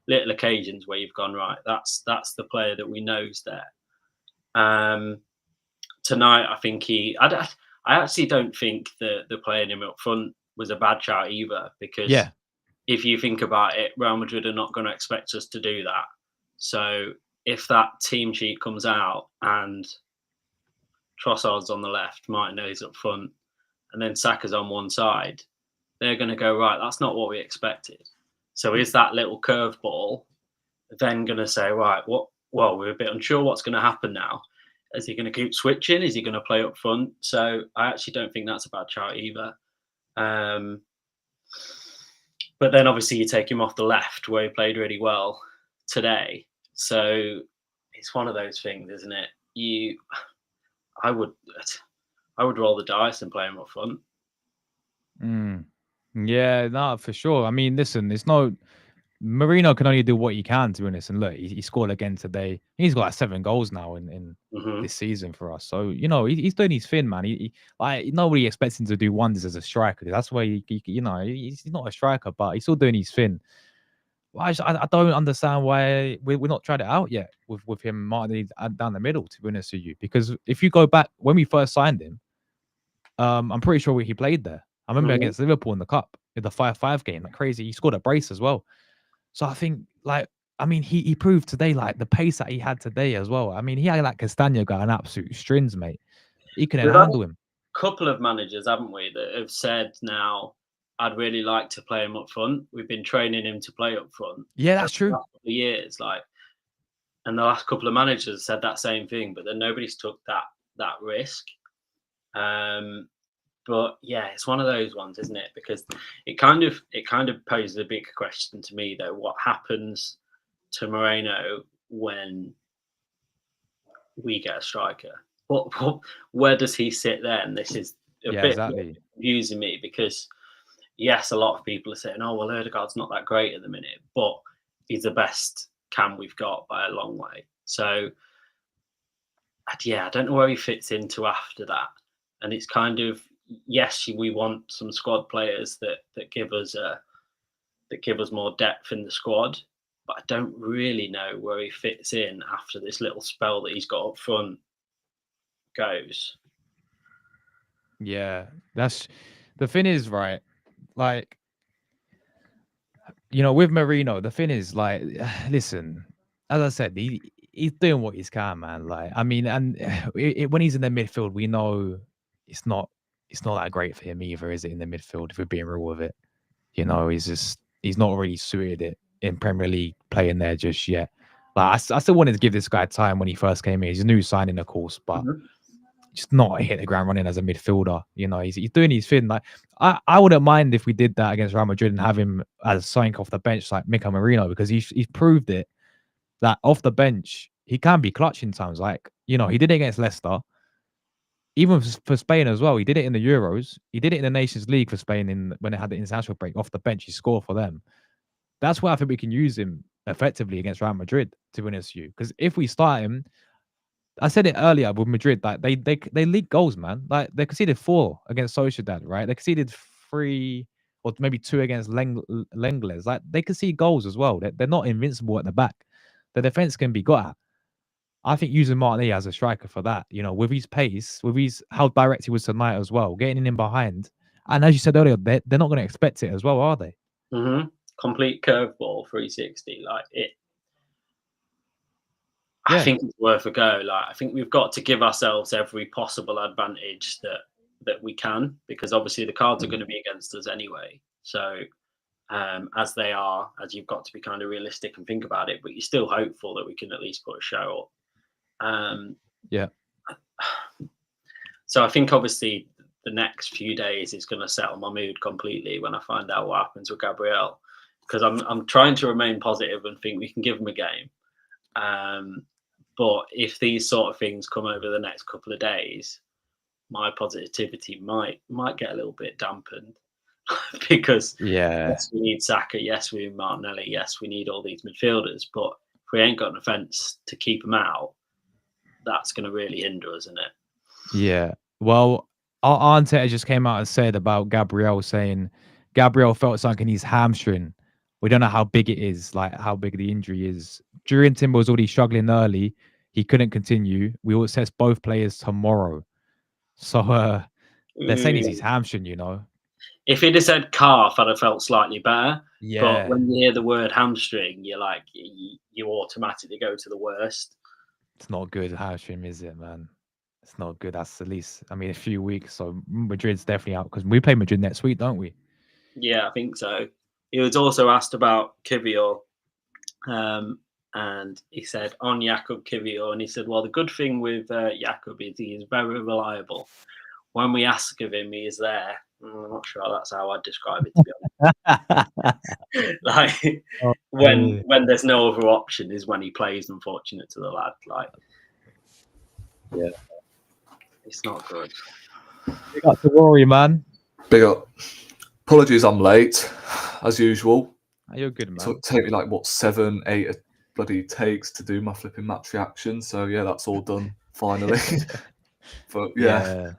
little occasions where you've gone right. That's the player that we know is there. Tonight, I think I actually don't think the playing him up front was a bad shout either because if you think about it, Real Madrid are not going to expect us to do that. So if that team sheet comes out and Trossard's on the left, Martinelli's up front, and then Saka's on one side, they're going to go, right, that's not what we expected. So is that little curveball then going to say, right, what? Well, we're a bit unsure what's going to happen now. Is he going to keep switching? Is he going to play up front? So I actually don't think that's a bad shout either. But then obviously you take him off the left where he played really well today. So it's one of those things, isn't it? I would roll the dice and play him up front. Yeah, no, for sure. I mean, listen, it's no Marino can only do what he can, to be honest. And look, he scored again today. He's got like 7 goals now in this season for us. So he's doing his thing, man. Like nobody expects him to do wonders as a striker. That's why he's not a striker, but he's still doing his thing. Well, I don't understand why we're not tried it out yet with him Martinelli down the middle. To be honest with you, because if you go back when we first signed him, I'm pretty sure he played there. I remember against Liverpool in the cup in the 5-5 game. Like crazy, he scored a brace as well. So I think, like, I mean, he proved today, like, the pace that he had today as well. I mean, he had, like, Castagna got an absolute strings, mate. He couldn't handle him. A couple of managers, haven't we, that have said now, I'd really like to play him up front. We've been training him to play up front. Yeah, that's true. For years, like, and the last couple of managers said that same thing, but then nobody's took that risk. But yeah, it's one of those ones, isn't it? Because it kind of poses a big question to me, though. What happens to Moreno when we get a striker? Where does he sit then? This is a bit confusing me because yes, a lot of people are saying, "Oh, well, Ødegaard's not that great at the minute," but he's the best cam we've got by a long way. So yeah, I don't know where he fits into after that, and it's kind of. Yes, we want some squad players that give us more depth in the squad, but I don't really know where he fits in after this little spell that he's got up front goes. Yeah, that's the thing is, right? Like, with Marino, the thing is, like, listen, as I said, he's doing what he can, man. Like, I mean, and when he's in the midfield, we know it's not that great for him either, is it? In the midfield, if we're being real with it, he's not really suited it in Premier League playing there just yet. Like, I still wanted to give this guy time when he first came in. He's a new signing, of course, but just not hit the ground running as a midfielder. He's doing his thing. Like, I wouldn't mind if we did that against Real Madrid and have him as something off the bench like Mika Marino, because he's proved it that off the bench he can be clutch in times. Like, he did it against Leicester. Even for Spain as well, he did it in the Euros. He did it in the Nations League for Spain when they had the international break. Off the bench, he scored for them. That's where I think we can use him effectively against Real Madrid, to be honest with you. Because if we start him, I said it earlier with Madrid, like they leak goals, man. Like they conceded 4 against Sociedad, right? They conceded 3 or maybe 2 against Lengles. Like they concede goals as well. They're not invincible at the back. The defense can be got at. I think using Martinelli as a striker for that, with his pace, with how direct he was tonight as well, getting in behind. And as you said earlier, they're not going to expect it as well, are they? Complete curveball 360, like it. I think it's worth a go. Like, I think we've got to give ourselves every possible advantage that we can, because obviously the cards are going to be against us anyway. So as they are, as you've got to be kind of realistic and think about it, but you're still hopeful that we can at least put a show up. Yeah. So I think obviously the next few days is going to settle my mood completely when I find out what happens with Gabriel, because I'm trying to remain positive and think we can give him a game. But if these sort of things come over the next couple of days, my positivity might get a little bit dampened because yes, we need Saka, yes, we need Martinelli, yes, we need all these midfielders, but if we ain't got an offence to keep them out, that's going to really hinder us, isn't it? Yeah. Well, our Arteta just came out and said about Gabriel, saying Gabriel felt something in his hamstring. We don't know how big it is, like how big the injury is. During Timber was already struggling early. He couldn't continue. We will assess both players tomorrow. So they're saying it's his hamstring, If he'd have said calf, I'd have felt slightly better. Yeah. But when you hear the word hamstring, you're like, you automatically go to the worst. It's not good hamstring, is it, man? It's not good. That's at least, I mean, a few weeks. So Madrid's definitely out because we play Madrid next week, don't we? Yeah, I think so. He was also asked about Kivior. and he said on Jakub Kiwior, and he said, well, the good thing with Jakub is he is very reliable. When we ask of him, he is there. I'm not sure that's how I'd describe it, to be honest. Like when there's no other option is when he plays. Unfortunate to the lad. Like, yeah, it's not good. Big up to Rory, man. Big up. Apologies, I'm late, as usual. You're good, man. So it take me like what 7, 8 bloody takes to do my flipping match reaction. So yeah, that's all done finally. But yeah.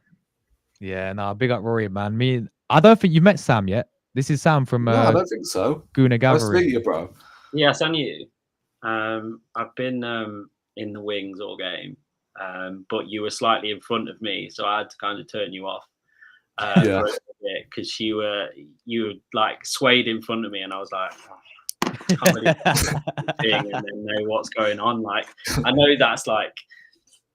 No, big up Rory, man. I don't think you met Sam yet. This is Sam from. No, I don't think so. Guna Gathering. Nice to meet you, bro. Yes, and you. I've been in the wings all game, but you were slightly in front of me, so I had to kind of turn you off. Because you were like swayed in front of me, and I was like, oh, I can't really and then know what's going on. Like, I know that's like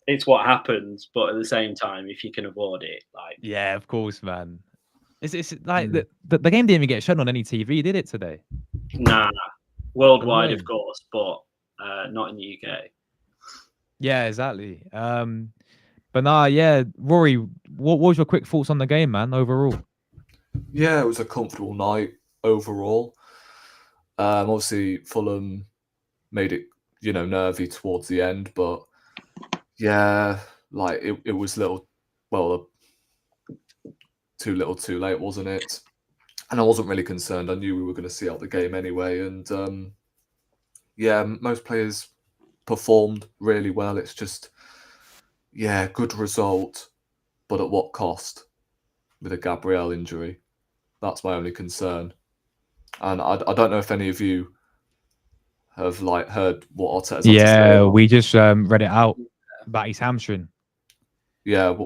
it's what happens, but at the same time, if you can avoid it, like yeah, of course, man. It's like the game didn't even get shown on any TV, did it today? Nah, worldwide, of course, but not in the UK. Yeah, exactly. But nah, yeah, Rory, what was your quick thoughts on the game, man, overall? Yeah, it was a comfortable night overall. Obviously, Fulham made it, nervy towards the end, but yeah, like it was too little too late, wasn't it? And I wasn't really concerned. I knew we were going to see out the game anyway. And yeah, most players performed really well. It's just, yeah, good result, but at what cost? With a Gabriel injury. That's my only concern. And I don't know if any of you have heard what Arteta's had to say. We just read it out about his hamstring. Yeah,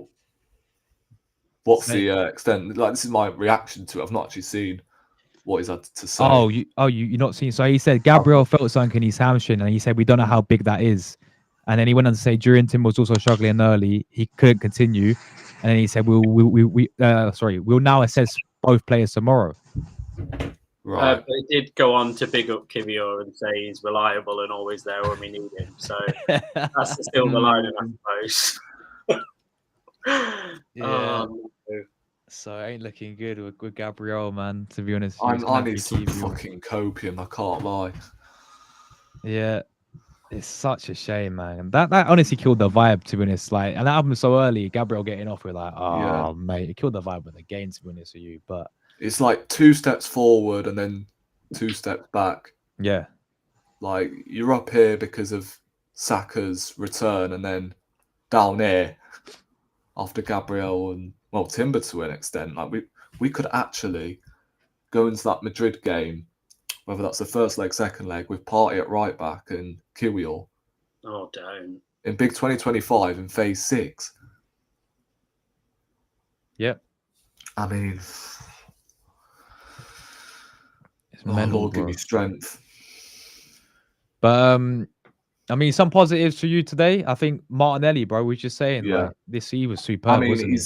what's the extent? Like, this is my reaction to it. I've not actually seen what he's had to say. You not seen? So he said Gabriel felt something in his hamstring, and he said we don't know how big that is. And then he went on to say Tim was also struggling early. He couldn't continue, and then he said we'll now assess both players tomorrow. Right. But he did go on to big up Kiwior and say he's reliable and always there when we need him. So that's the silver lining, I suppose. Yeah. So it ain't looking good with Gabriel, man. To be honest, I need some fucking copium. I can't lie. Yeah, it's such a shame, man. That honestly killed the vibe. To be honest, like, and that happened so early. Gabriel getting off, we're like, mate, it killed the vibe of the game. To be honest with you, but it's like 2 steps forward and then 2 steps back. Yeah, like you're up here because of Saka's return, and then down here after Gabriel and Timber to an extent. Like we could actually go into that Madrid game, whether that's the first leg, second leg, with Partey at right back and Kiwior. Oh, don't. In big 2025 in phase 6. Yep. I mean, it's mental, Lord, give me strength. But I mean, some positives for you today. I think Martinelli, bro, was just saying, like, he was superb. I mean,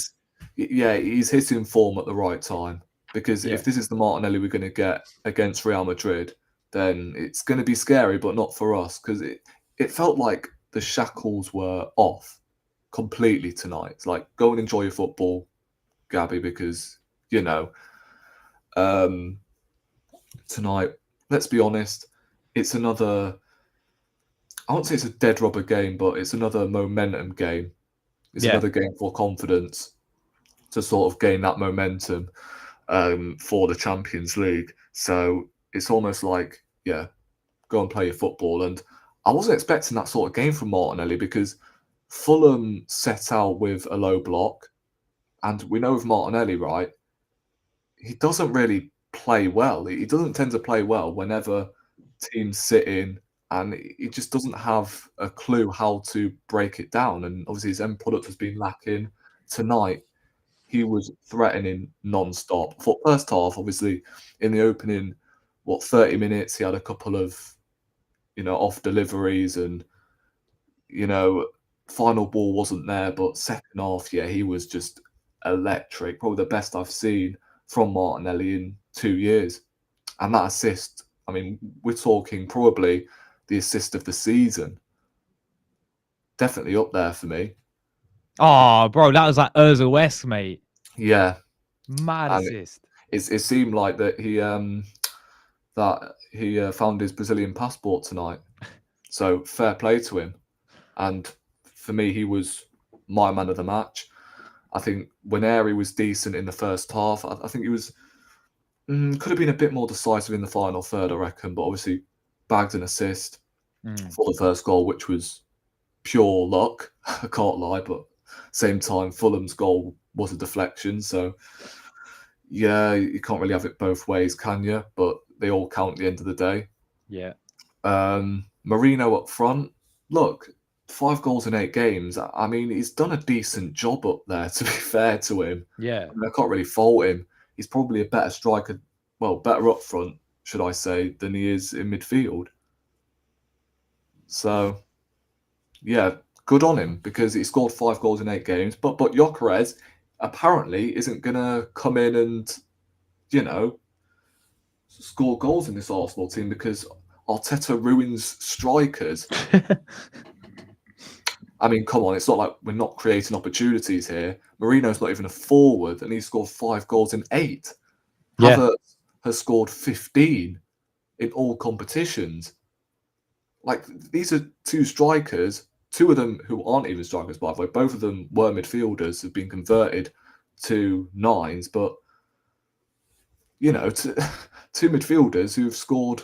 he's hitting form at the right time, because if this is the Martinelli we're going to get against Real Madrid, then it's going to be scary, but not for us, because it felt like the shackles were off completely tonight. It's like, go and enjoy your football, Gabby, because, tonight, let's be honest, it's another, I won't say it's a dead rubber game, but it's another momentum game. It's another game for confidence to sort of gain that momentum for the Champions League. So it's almost like, go and play your football. And I wasn't expecting that sort of game from Martinelli, because Fulham set out with a low block. And we know with Martinelli, right, he doesn't really play well. He doesn't tend to play well whenever teams sit in, and he just doesn't have a clue how to break it down. And obviously his end product has been lacking. Tonight, he was threatening non-stop. For first half, obviously, in the opening, 30 minutes, he had a couple of, off deliveries, and, final ball wasn't there. But second half, he was just electric. Probably the best I've seen from Martinelli in 2 years. And that assist, I mean, we're talking probably the assist of the season. Definitely up there for me. Oh, bro, that was like Ozil West, mate. Yeah, mad and assist. It seemed like that he found his Brazilian passport tonight. So fair play to him. And for me, he was my man of the match. I think Waneri was decent in the first half. I think he was could have been a bit more decisive in the final third, I reckon. But obviously, bagged an assist for the first goal, which was pure luck. I can't lie, but same time, Fulham's goal was a deflection. So yeah, you can't really have it both ways, can you? But they all count at the end of the day. Yeah. Marino up front. Look, 5 goals in 8 games. I mean, he's done a decent job up there, to be fair to him. Yeah. I mean, I can't really fault him. He's probably a better striker, well, better up front, should I say, than he is in midfield. So, yeah, good on him because he scored 5 goals in 8 games. But Gyökeres apparently isn't going to come in and, you know, score goals in this Arsenal team because Arteta ruins strikers. I mean, come on, it's not like we're not creating opportunities here. Marino's not even a forward, and he scored 5 goals in 8. Yeah. Havertz has scored 15 in all competitions. Like, these are 2 strikers, 2 of them who aren't even strikers, by the way. Both of them were midfielders who've been converted to 9s, but, you know, 2 midfielders who've scored,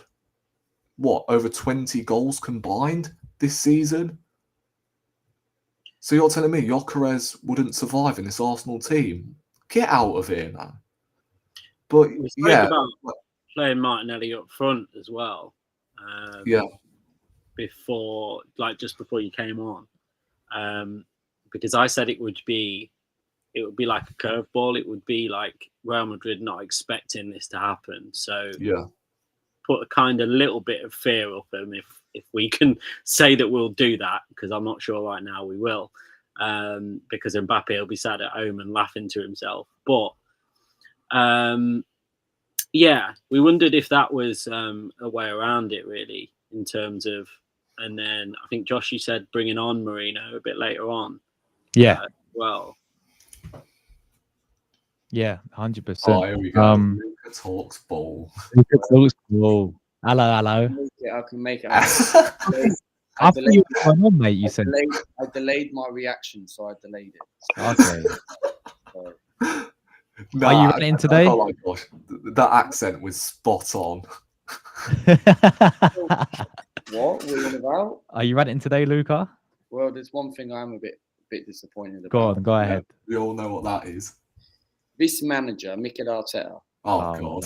what, over 20 goals combined this season? So you're telling me Gyökeres wouldn't survive in this Arsenal team? Get out of here, man. But we spoke yeah, about playing Martinelli up front as well. Yeah. Before, like just before you came on, because I said it would be like a curveball. It would be like Real Madrid not expecting this to happen. So yeah, put a kind of little bit of fear up them if we can say that we'll do that, because I'm not sure right now we will, because Mbappe will be sat at home and laughing to himself. But yeah, we wondered if that was a way around it, really, in terms of. And then I think Josh, you said bringing on Marino a bit later on. Yeah. Well. Yeah, 100%. Oh, here we go. Luca talks ball. Luca talks ball. Hello. I can make it. I thought you were going on, mate. You said I delayed my reaction, so I delayed it. Okay. Nah, Are you ranting today? Oh my gosh, that accent was spot on. What were you about? Are you ranting today, Luca? Well, there's one thing I'm a bit disappointed Go about. on, go ahead. We all know what that is. This manager, Mikel Arteta. Oh God.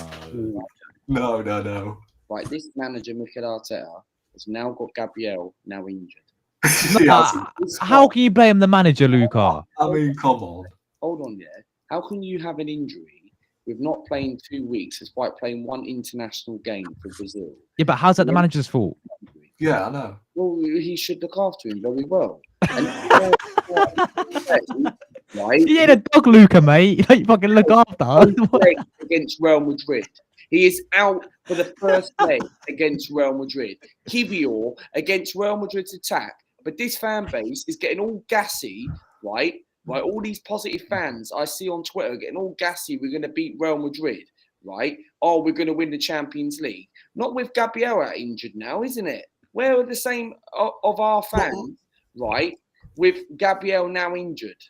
No. Right, this manager, Mikel Arteta, has now got Gabriel now injured. How can you blame the manager, Luca? I mean, come on. Hold on, yeah. How can you have an injury with not playing 2 weeks despite playing 1 international game for Brazil? Yeah, but how's that the manager's fault? Yeah, I know. Well, he should look after him very well. Right? He ain't a dog, Luca, mate. You don't fucking look after. Against Real Madrid. He is out for the first leg against Real Madrid. Kivior against Real Madrid's attack. But this fan base is getting all gassy, right? Right, all these positive fans I see on Twitter getting all gassy. We're going to beat Real Madrid, right? Oh, we're going to win the Champions League. Not with Gabriel injured now, isn't it? Where are the same of our fans, right? With Gabriel now injured,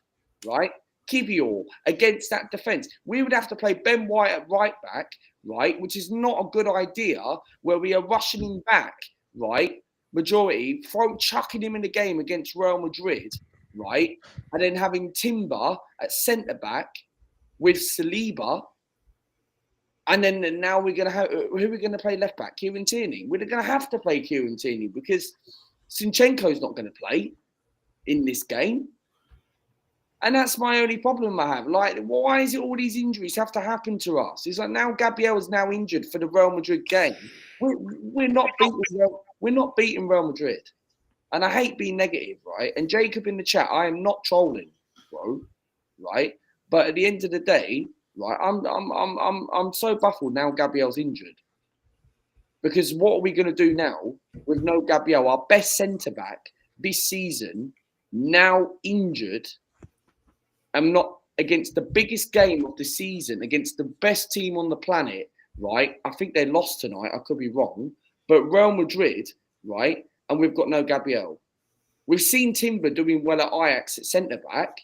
right? Kivior against that defence. We would have to play Ben White at right back, right? Which is not a good idea, where we are rushing him back, right? Majority, chucking him in the game against Real Madrid, right? And then having Timber at centre-back with Saliba. And then now we're going to have, who are we going to play left-back? Kieran Tierney. We're going to have to play Kieran Tierney because Zinchenko's not going to play in this game. And that's my only problem I have. Like, why is it all these injuries have to happen to us? It's like now Gabriel is now injured for the Real Madrid game. We're not beating Real Madrid. And I hate being negative, right? And Jacob in the chat, I am not trolling, bro, right? But at the end of the day, right, I'm so baffled now Gabriel's injured. Because what are we going to do now with no Gabriel, our best centre-back this season, now injured, and not against the biggest game of the season, against the best team on the planet, right? I think they lost tonight. I could be wrong. But Real Madrid, right? And we've got no Gabriel. We've seen Timber doing well at Ajax at centre-back.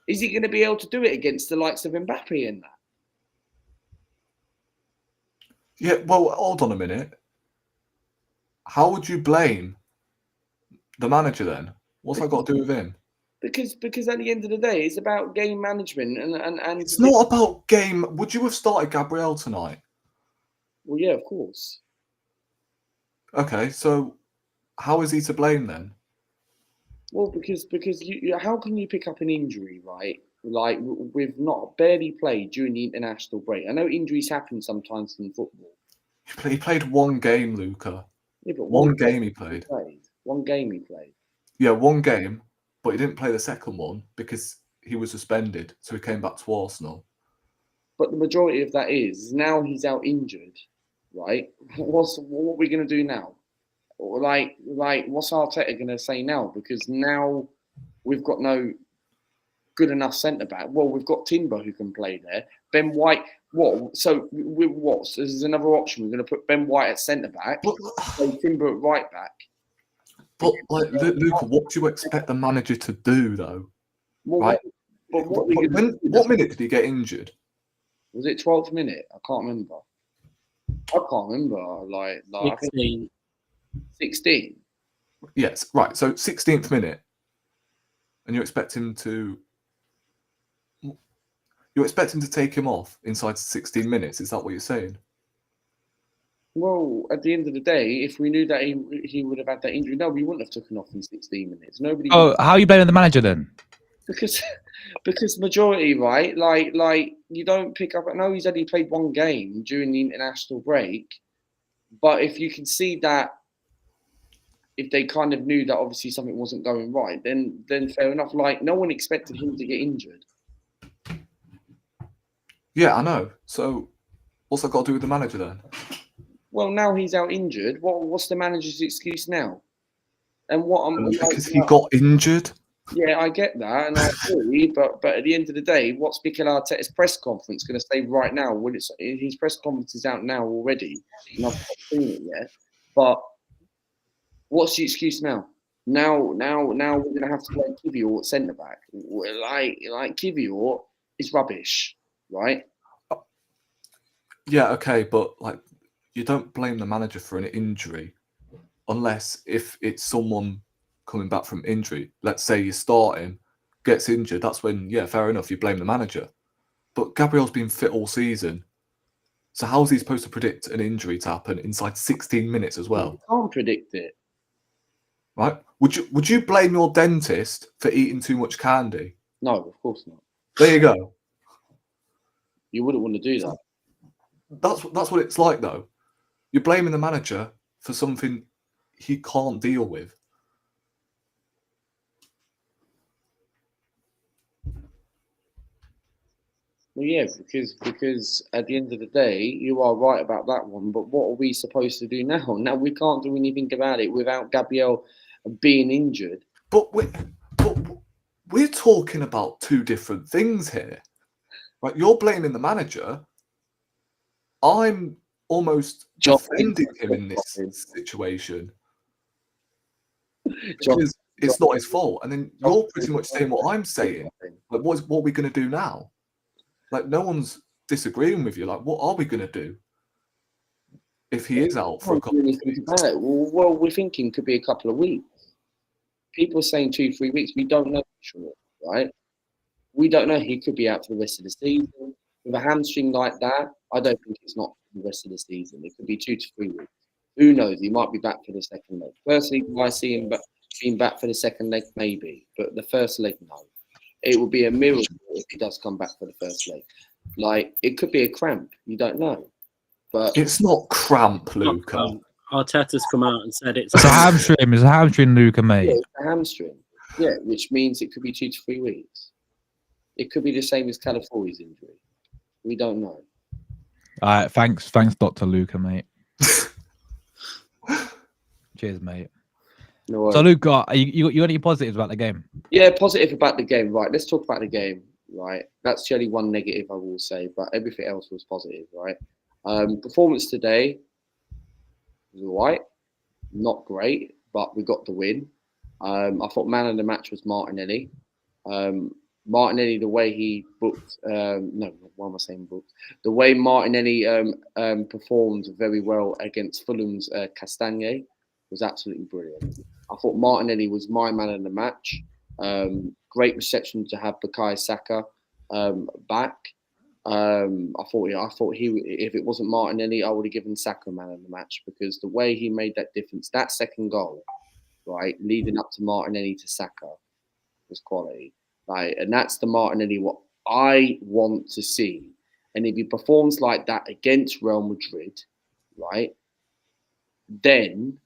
Is he going to be able to do it against the likes of Mbappe and that? Yeah, well, hold on a minute. How would you blame the manager then? What's that got to do with him? Because at the end of the day, it's about game management and it's not about game. Would you have started Gabriel tonight? Well, yeah, of course. Okay, so how is he to blame then? Well, because you how can you pick up an injury, right? Like we've not barely played during the international break. I know injuries happen sometimes in football. He played one game, Luca. Yeah, but one game he played. One game he played. Yeah, one game, but he didn't play the second one because he was suspended, so he came back to Arsenal. But the majority of that is now he's out injured, right? What are we going to do now? Or like what's Arteta going to say now? Because now we've got no good enough centre back. Well, we've got Timber who can play there. Ben White. What? So what? So there's another option. We're going to put Ben White at centre back, play Timber at right back. But like Luca, what do you expect the manager to do though? Well, right? What minute did he get injured? Was it 12th minute? I can't remember. Like 16. 16. Yes, right. So 16th minute, and you expect him to take him off inside 16 minutes. Is that what you're saying? Well, at the end of the day, if we knew that he would have had that injury, no, we wouldn't have taken off in 16 minutes. Nobody. Oh, how are you blaming the manager then? Because majority, right? Like you don't pick up. I know he's only played one game during the international break, but if you can see that, if they kind of knew that obviously something wasn't going right, then fair enough. Like no one expected him to get injured. Yeah, I know. So what's that got to do with the manager then? Well, now he's out injured. What's the manager's excuse now? And because he got injured. Yeah, I get that, and I agree. But at the end of the day, what's Mikel Arteta's press conference going to say right now? Well, his press conference is out now already, and I've not seen it yet. But what's the excuse now? Now we're going to have to play Kivior at centre back. Like Kivior is rubbish, right? Yeah, okay, but like you don't blame the manager for an injury unless if it's someone coming back from injury. Let's say you start him, gets injured. That's when, yeah, fair enough, you blame the manager. But Gabriel's been fit all season. So how's he supposed to predict an injury to happen inside 16 minutes as well? You can't predict it. Right? Would you blame your dentist for eating too much candy? No, of course not. There you go. You wouldn't want to do that. That's what it's like, though. You're blaming the manager for something he can't deal with. Well, yeah, because at the end of the day, you are right about that one. But what are we supposed to do now? Now we can't do anything about it without Gabriel being injured. But we're talking about two different things here. Right? You're blaming the manager. I'm almost defending him in this situation because it's not his fault. And then you're pretty much saying what I'm saying. Like, what are we going to do now? Like, no one's disagreeing with you. Like, what are we going to do if he is out for a couple of weeks? Well, we're thinking could be a couple of weeks. People are saying 2-3 weeks. We don't know for sure, right? We don't know. He could be out for the rest of the season. With a hamstring like that, I don't think it's not for the rest of the season. It could be 2 to 3 weeks. Who knows? He might be back for the second leg. Firstly, do I see him being back for the second leg? Maybe. But the first leg, no. It would be a miracle if he does come back for the first leg. Like, it could be a cramp. You don't know. But it's not cramp, Luca. Arteta's come out and said it's a hamstring. It's a hamstring, Luca, mate. Yeah, it's a hamstring. Yeah, which means it could be 2 to 3 weeks. It could be the same as Calafiori's injury. We don't know. All right, thanks, Dr. Luca, mate. Cheers, mate. No So, Luca, you got any positives about the game? Yeah, positive about the game. Right, let's talk about the game. Right, that's the only one negative I will say, but everything else was positive. Right, performance today was alright, not great, but we got the win. I thought man of the match was Martinelli. Martinelli, the way he booked, no, why am I saying booked? The way Martinelli performed very well against Fulham's Castagne was absolutely brilliant. I thought Martinelli was my man of the match. Great reception to have Bukayo Saka back. I thought he, if it wasn't Martinelli, I would have given Saka man of the match because the way he made that difference, that second goal, right, leading up to Martinelli to Saka, was quality. Right, and that's the Martinelli what I want to see. And if he performs like that against Real Madrid, right, then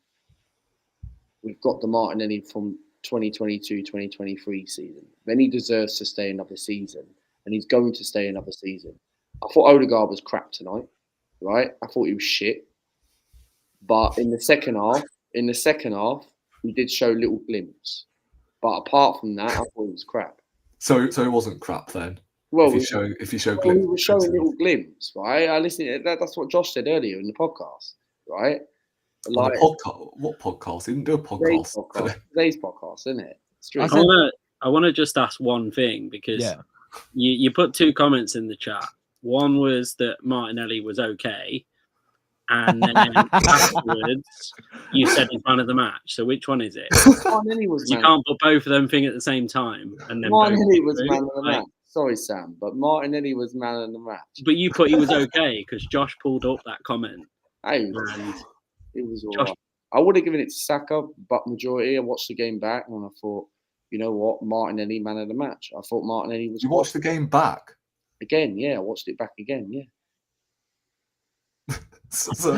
we've got the Martinelli from 2022-2023 season. Then he deserves to stay another season, and he's going to stay another season. I thought Odegaard was crap tonight, right? I thought he was shit. But in the second half, he did show little glimpses. But apart from that, I thought it was crap. So it wasn't crap then. Well, if you show well, glimpses, we were showing little glimpses, right? I listened. That's what Josh said earlier in the podcast, right? Like podcast. What podcast? He didn't do a podcast. Today's podcast, isn't it? I want to just ask one thing because you put two comments in the chat. One was that Martinelli was okay, and then afterwards you said he's man of the match. So which one is it? Martinelli was. You can't put both of them things at the same time. And then Martinelli was man of the match. Sorry, Sam, but Martinelli was man of the match. But you put he was okay because Josh pulled up that comment. It was all right. I would have given it to Saka, but majority. I watched the game back and I thought, you know what, Martinelli man of the match. I thought Martinelli was. You watched the game back again? Yeah, I watched it back again. Yeah. so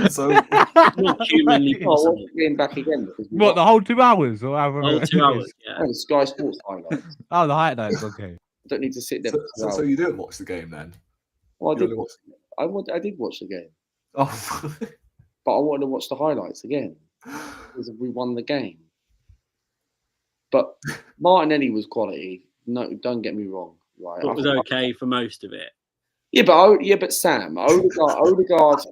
not humanly possible. I watched the game back again because the whole 2 hours or however? Whole 2 hours. Yeah. Oh, the Sky Sports highlights. Oh, the highlights. Okay. I don't need to sit there. So you didn't watch the game then? Well, I did watch the game. Oh. But I wanted to watch the highlights again because we won the game. But Martinelli was quality. No, don't get me wrong. Right, it was okay for most of it. Yeah, but Sam, Odegaard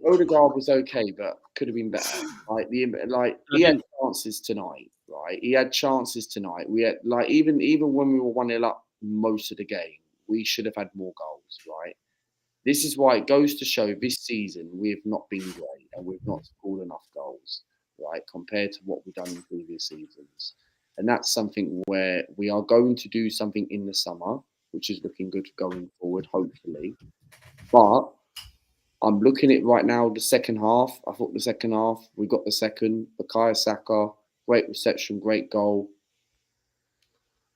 was okay, but could have been better. He had chances tonight. Right, he had chances tonight. We had even when we were 1-0 up most of the game, we should have had more goals. Right. This is why it goes to show this season we have not been great and we've not scored enough goals, right, compared to what we've done in previous seasons. And that's something where we are going to do something in the summer, which is looking good going forward, hopefully. But I'm looking at right now the second half. I thought the second half, we got the second. Bukayo Saka, great reception, great goal.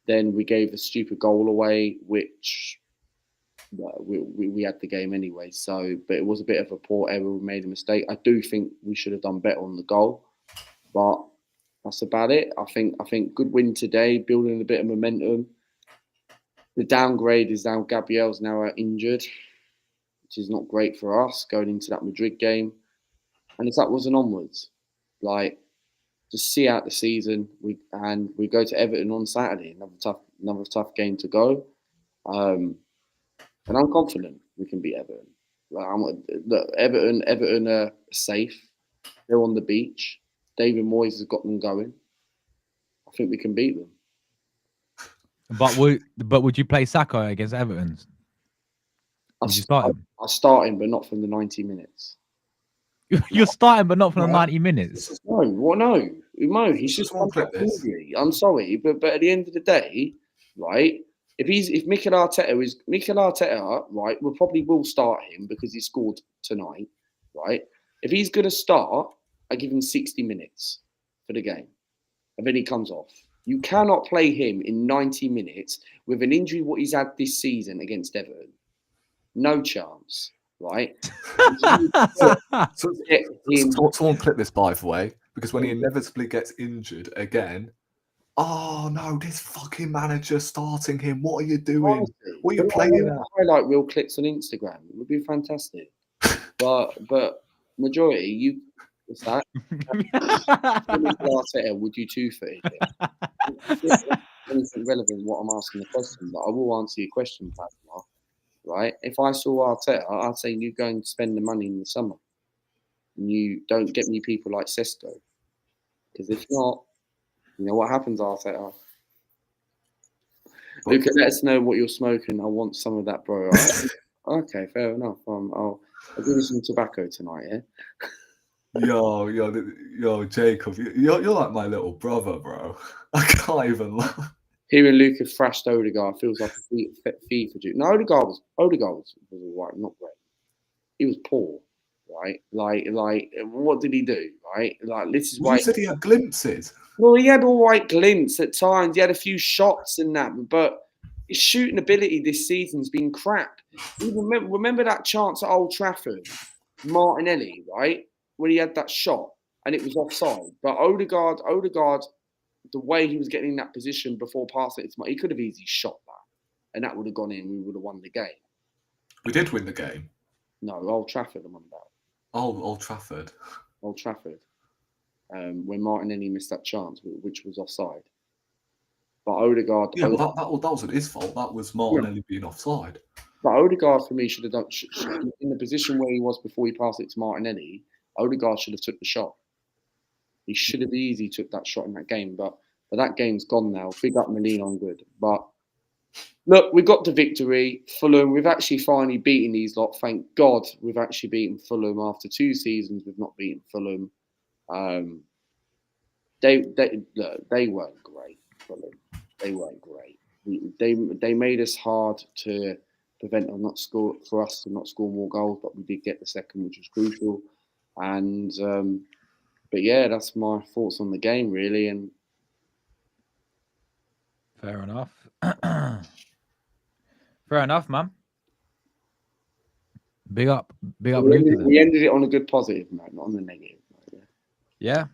Then we gave a stupid goal away, which... we had the game anyway, but it was a bit of a poor error. We made a mistake. I do think we should have done better on the goal, but that's about it. I think good win today, building a bit of momentum. The downgrade is now Gabriel's now injured, which is not great for us going into that Madrid game, and it's upwards and onwards. Just see out the season. We go to Everton on Saturday. Another tough game to go. And I'm confident we can beat Everton. Everton are safe. They're on the beach. David Moyes has got them going. I think we can beat them. But would you play Saka against Everton? I start him, but not from the 90 minutes. You're starting, but not from the 90 minutes. No. He's just one injury. I'm sorry, but at the end of the day, right? If Mikel Arteta, right, we probably will start him because he scored tonight, right? If he's going to start, I give him 60 minutes for the game, and then he comes off. You cannot play him in 90 minutes with an injury what he's had this season against Everton. No chance, right? Someone clip this, by the way, because when he inevitably injured injured again. Oh no, this fucking manager starting him. What are you doing? Honestly, what are you playing at? Highlight real clips on Instagram. It would be fantastic. but majority, What's that? Arteta, would you two-footed it? Anything relevant? What I'm asking the question, but I will answer your question, Plasma. Right? If I saw Arteta, I'd say you go and spend the money in the summer. And you don't get me people like Sesko, because if not, you know what happens, Arteta. Luca, let us know what you're smoking. I want some of that, bro. Right? Okay, fair enough. I'll give you some tobacco tonight, yeah? Yo, Jacob, you're like my little brother, bro. I can't even lie. Hearing Luca thrashed Odegaard feels like a FIFA dude. No, Odegaard was all right, not great. He was poor, right? Like, what did he do, right? Like, this is why. You said he had glimpses. Well, he had all right glints at times. He had a few shots and that, but his shooting ability this season's been crap. Remember that chance at Old Trafford, Martinelli, right? When he had that shot and it was offside. But Odegaard, the way he was getting in that position before passing it, he could have easily shot that. And that would have gone in. We would have won the game. We did win the game. No, Old Trafford, I'm on about. Oh, Old Trafford. Old Trafford. When Martinelli missed that chance, which was offside. But Odegaard... Yeah, well, that wasn't his fault. That was Martinelli being offside. But Odegaard, for me, should have done... in the position where he was before he passed it to Martinelli, Odegaard should have took the shot. He should have easily took that shot in that game. But that game's gone now. Big up Molina on good. But look, we got the victory. Fulham, we've actually finally beaten these lot. Thank God we've actually beaten Fulham. After 2 seasons, we've not beaten Fulham. They weren't great. Fulham. They weren't great. They made us hard to prevent or not score for us to not score more goals, but we did get the second, which was crucial. And but yeah, that's my thoughts on the game, really. And fair enough. Fair enough, man. Big up, Luca. We ended it on a good positive note, not on the negative note. Yeah.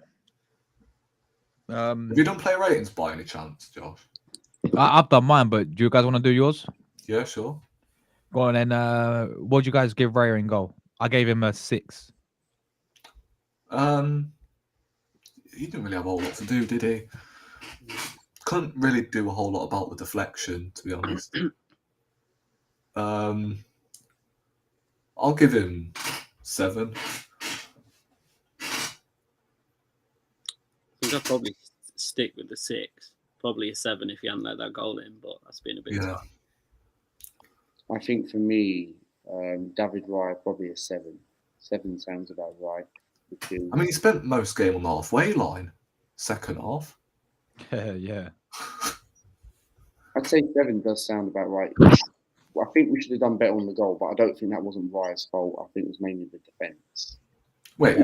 Have you done player ratings by any chance, Josh? I've done mine, but do you guys want to do yours? Yeah, sure. Go on, and what did you guys give Raya in goal? I gave him a 6. He didn't really have a whole lot to do, did he? Couldn't really do a whole lot about the deflection, to be honest. I'll give him 7. I think I'll probably stick with the 6. Probably a 7 if you hadn't let that goal in, but that's been a bit tough. I think for me, David Raya probably a 7. 7 sounds about right. Because... I mean, he spent most game on the halfway line, second half. Yeah. I'd say 7 does sound about right. I think we should have done better on the goal, but I don't think that wasn't Raya's fault. I think it was mainly the defence. Wait,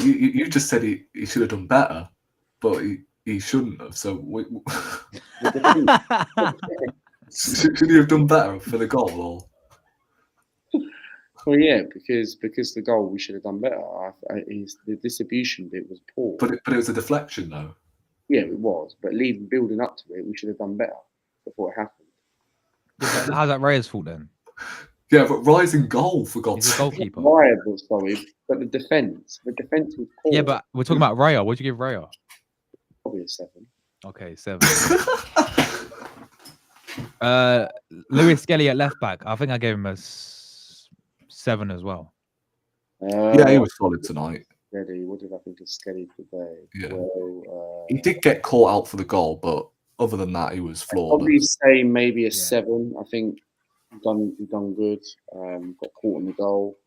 you just said he should have done better, but he shouldn't have. So should he have done better for the goal? Or? Well, yeah, because the goal we should have done better. The distribution bit was poor. But it was a deflection, though. Yeah, it was. But building up to it, we should have done better before it happened. How's that Raya's fault then? Yeah, but rising goal for God's sake. He's a goalkeeper. Raya was sorry, but the defence was poor. Yeah, but we're talking about Raya. What'd you give Raya? Probably a 7. Okay, 7. Lewis Skelly at left back. I think I gave him a 7 as well. Yeah, he was solid tonight. Skelly, what did I think of Skelly today? Yeah. Well, he did get caught out for the goal, but other than that, he was flawed. I'd probably say maybe a 7. I think we've done good. Got caught in the goal.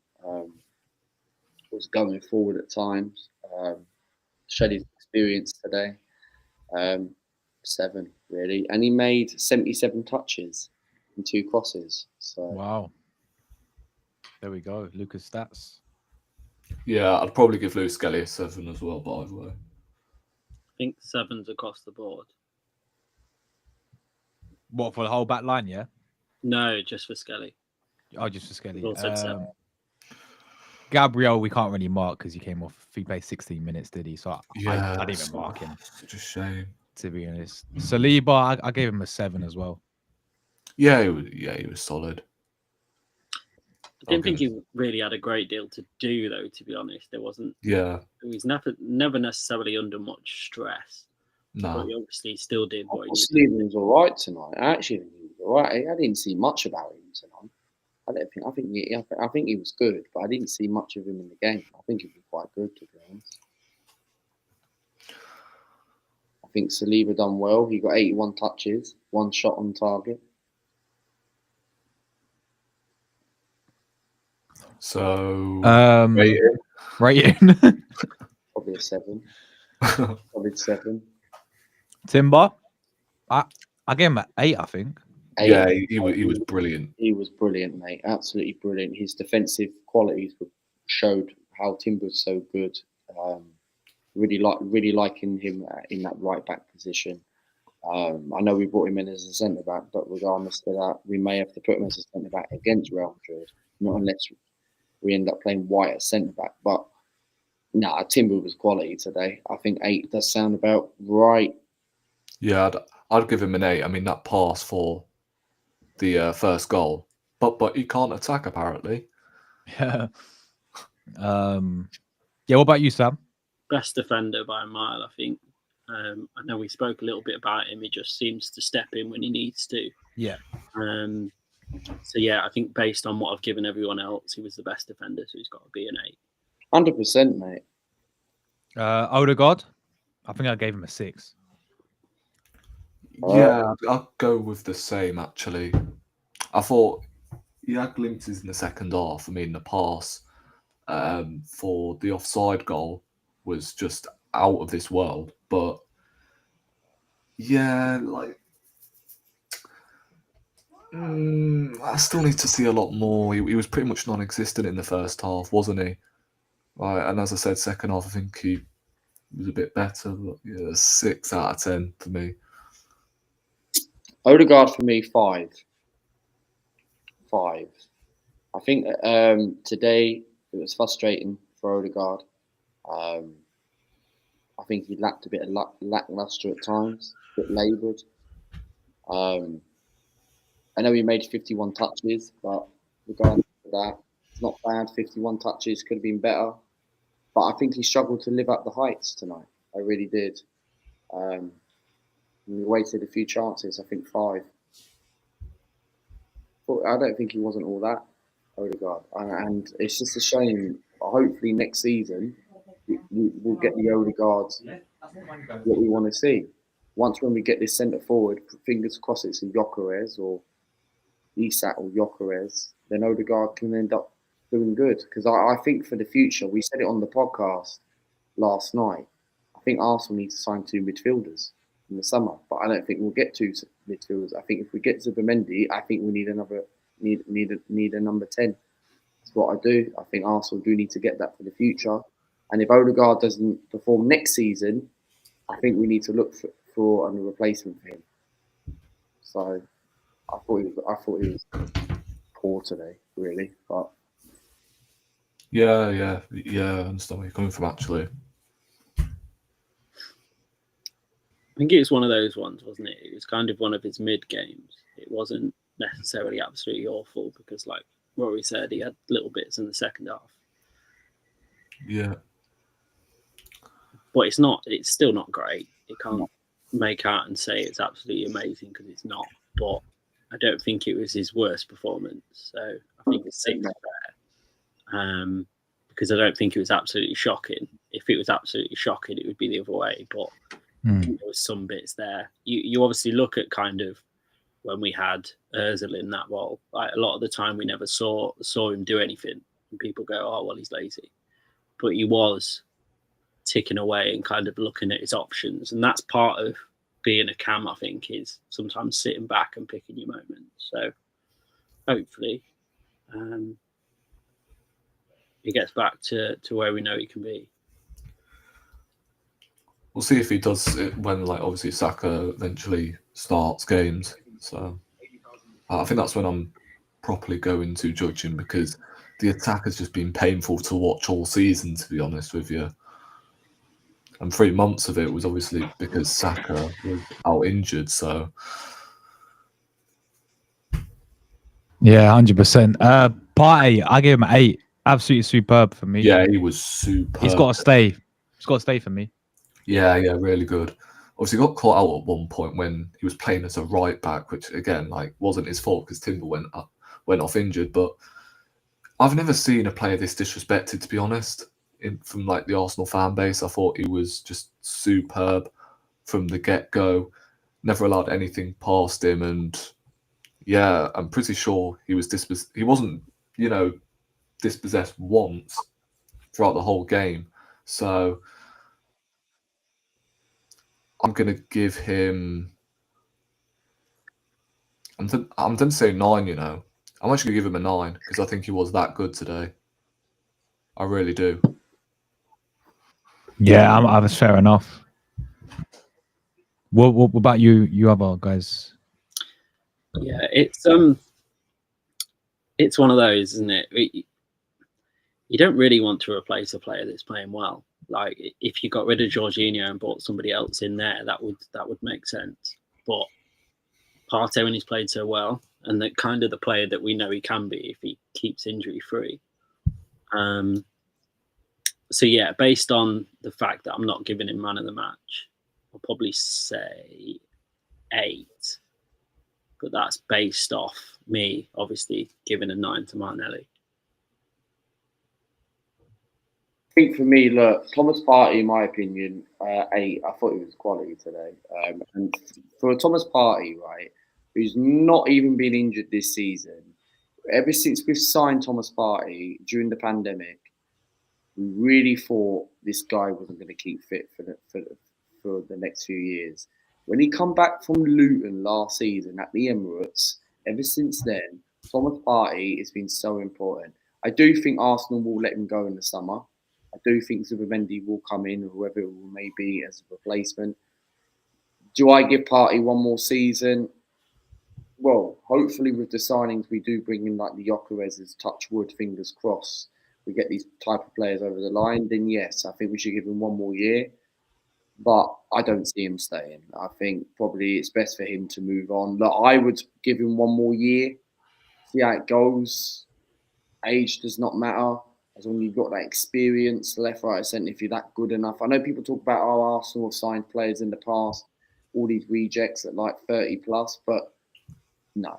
Was going forward at times. Showed his experience today. 7 really, and he made 77 touches and 2 crosses. So wow, there we go. Lucas stats. Yeah, I'd probably give Lewis Skelly a 7 as well. By the way, I think 7's across the board. What, for the whole back line? Yeah. No, just for Skelly. Oh, just for Skelly. Also 7. Gabriel, we can't really mark because he came off. He played 16 minutes, did he? So I didn't even mark him. Such a shame, to be honest. Saliba, I gave him a 7 as well. Yeah, he was solid. I didn't think he really had a great deal to do, though. To be honest, there wasn't. Yeah. He was never necessarily under much stress. No. But he obviously still did what he did. Stephen was all right tonight. I actually think he was all right. I didn't see much about him tonight. I think he was good, but I didn't see much of him in the game. I think he was quite good, to be honest. I think Saliba done well. He got 81 touches, 1 shot on target. So rating. Probably a 7. Probably 7. Timber, I gave him an 8, I think. 8. Yeah, he was brilliant. He was brilliant, mate. Absolutely brilliant. His defensive qualities showed how Timber's so good. Really liking him in that right back position. I know we brought him in as a centre back, but regardless of that, we may have to put him as a centre back against Real Madrid, not unless we end up playing White as centre back. But Timber was quality today. I think 8 does sound about right. Yeah, I'd give him an 8. I mean, that pass for the first goal, but he can't attack apparently. Yeah. Yeah. What about you, Sam? Best defender by a mile, I think. I know we spoke a little bit about him. He just seems to step in when he needs to. Yeah. So yeah, I think based on what I've given everyone else, he was the best defender, so he's got to be an 8. 100%, mate. Odegaard, I think I gave him a 6. Yeah, I'll go with the same actually. I thought he had glimpses in the second half. I mean, the pass for the offside goal was just out of this world. But yeah, like I still need to see a lot more. He was pretty much non-existent in the first half, wasn't he? Right, and as I said, second half I think he was a bit better. But yeah, 6 out of 10 for me. Odegaard for me, 5. 5. I think today it was frustrating for Odegaard. I think he lacked a bit of lackluster at times, a bit laboured. I know he made 51 touches, but regardless of that, it's not bad. 51 touches could have been better. But I think he struggled to live up the heights tonight. I really did. We wasted a few chances. I think 5. But I don't think he wasn't all that, Odegaard. And it's just a shame. Hopefully next season we'll get the Odegaard what we want to see. Once when we get this centre forward, fingers crossed it's a Gyökeres or Isak or Gyökeres, then Odegaard can end up doing good. Because I think for the future, we said it on the podcast last night, I think Arsenal need to sign 2 midfielders in the summer, but I don't think we'll get 2 midfielders. I think if we get Zubimendi, I think we need a number 10. That's what I do. I think Arsenal do need to get that for the future. And if Odegaard doesn't perform next season, I think we need to look for a replacement for him. So I thought he was poor today, really. But yeah, I understand where you're coming from, actually. I think it was one of those ones, wasn't it? It was kind of one of his mid games. It wasn't necessarily absolutely awful because, like Rory said, he had little bits in the second half. Yeah. But it's still not great. It can't make out and say it's absolutely amazing because it's not. But I don't think it was his worst performance. So I think it's 6 there. Because I don't think it was absolutely shocking. If it was absolutely shocking, it would be the other way. But there was some bits there. You obviously look at kind of when we had Ozil in that role. Like a lot of the time, we never saw him do anything, and people go, "Oh, well, he's lazy," but he was ticking away and kind of looking at his options, and that's part of being a cam. I think is sometimes sitting back and picking your moments. So hopefully, he gets back to where we know he can be. We'll see if he does it when, like, obviously Saka eventually starts games. So I think that's when I'm properly going to judge him, because the attack has just been painful to watch all season, to be honest with you. And 3 months of it was obviously because Saka was out injured. So Yeah, 100%. Partey, I give him an 8. Absolutely superb for me. Yeah, he was superb. He's got to stay. He's got to stay for me. Yeah, really good. Obviously, got caught out at one point when he was playing as a right back, which again, like, wasn't his fault because Timber went off injured. But I've never seen a player this disrespected, to be honest. From like the Arsenal fan base, I thought he was just superb from the get-go. Never allowed anything past him, and yeah, I'm pretty sure he was he wasn't, dispossessed once throughout the whole game. So I'm gonna give him. I'm going to say 9. I'm actually gonna give him a 9 because I think he was that good today. I really do. Yeah, I was fair enough. What about you? You other guys? Yeah, it's one of those, isn't it? You don't really want to replace a player that's playing well. Like, if you got rid of Jorginho and brought somebody else in there, that would make sense. But Partey, when he's played so well, and that kind of the player that we know he can be if he keeps injury free. So yeah, based on the fact that I'm not giving him man of the match, I'll probably say 8. But that's based off me, obviously, giving a 9 to Martinelli. I think for me, look, Thomas Partey, in my opinion, 8. I thought he was quality today. And for Thomas Partey, right, who's not even been injured this season, ever since we've signed Thomas Partey during the pandemic, we really thought this guy wasn't going to keep fit for the next few years. When he come back from Luton last season at the Emirates, ever since then, Thomas Partey has been so important. I do think Arsenal will let him go in the summer. I do think Zubimendi will come in, or whoever it may be, as a replacement. Do I give Partey one more season? Well, hopefully with the signings we do bring in, like the Gyökeres's, touch wood, fingers crossed, we get these type of players over the line, then yes, I think we should give him one more year. But I don't see him staying. I think probably it's best for him to move on. Look, I would give him one more year, see how it goes. Age does not matter as long as you've got that experience, left, right, centre. If you're that good enough, I know people talk about Arsenal have signed players in the past, all these rejects at like 30 plus, but no,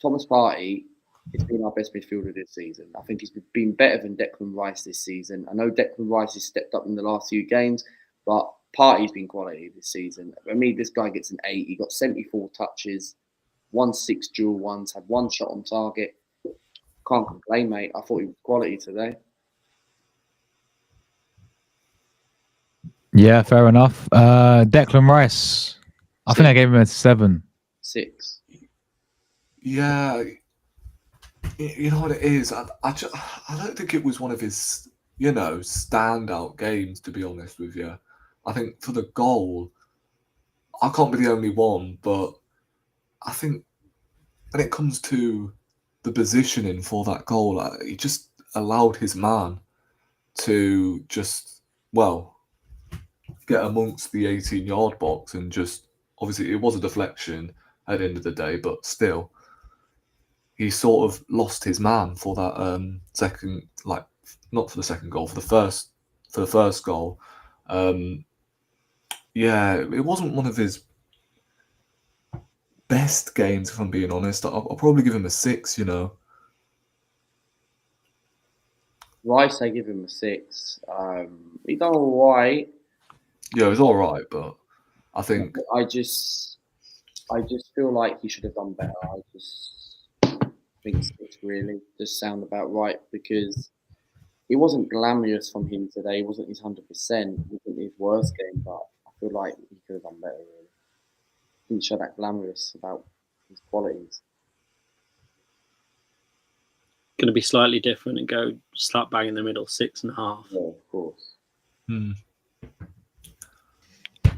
Thomas Partey has been our best midfielder this season. I think he's been better than Declan Rice this season. I know Declan Rice has stepped up in the last few games, but Partey's been quality this season. For me, this guy gets an 8. He got 74 touches, won 6 dual ones, had 1 shot on target. Can't complain, mate. I thought he was quality today. Yeah, fair enough. Declan Rice, I think I gave him a 7. 6. Yeah, you know what it is. I don't think it was one of his, standout games. To be honest with you, I think for the goal, I can't be the only one, but I think when it comes to the positioning for that goal, he just allowed his man to just, get amongst the 18-yard box and just, obviously it was a deflection at the end of the day, but still, he sort of lost his man for that second, like, not for the second goal, for the first goal. Yeah, it wasn't one of his best games, if I'm being honest. I'll probably give him a 6, Rice, I give him a 6. He done all right. Yeah, it was all right, but I think I just feel like he should have done better. I just think 6 really does sound about right, because it wasn't glamorous from him today. It wasn't his 100%. It wasn't his worst game, but I feel like he could have done better. Really, didn't show that glamorous about his qualities. Going to be slightly different and go slap bang in the middle, 6.5. Yeah, of course.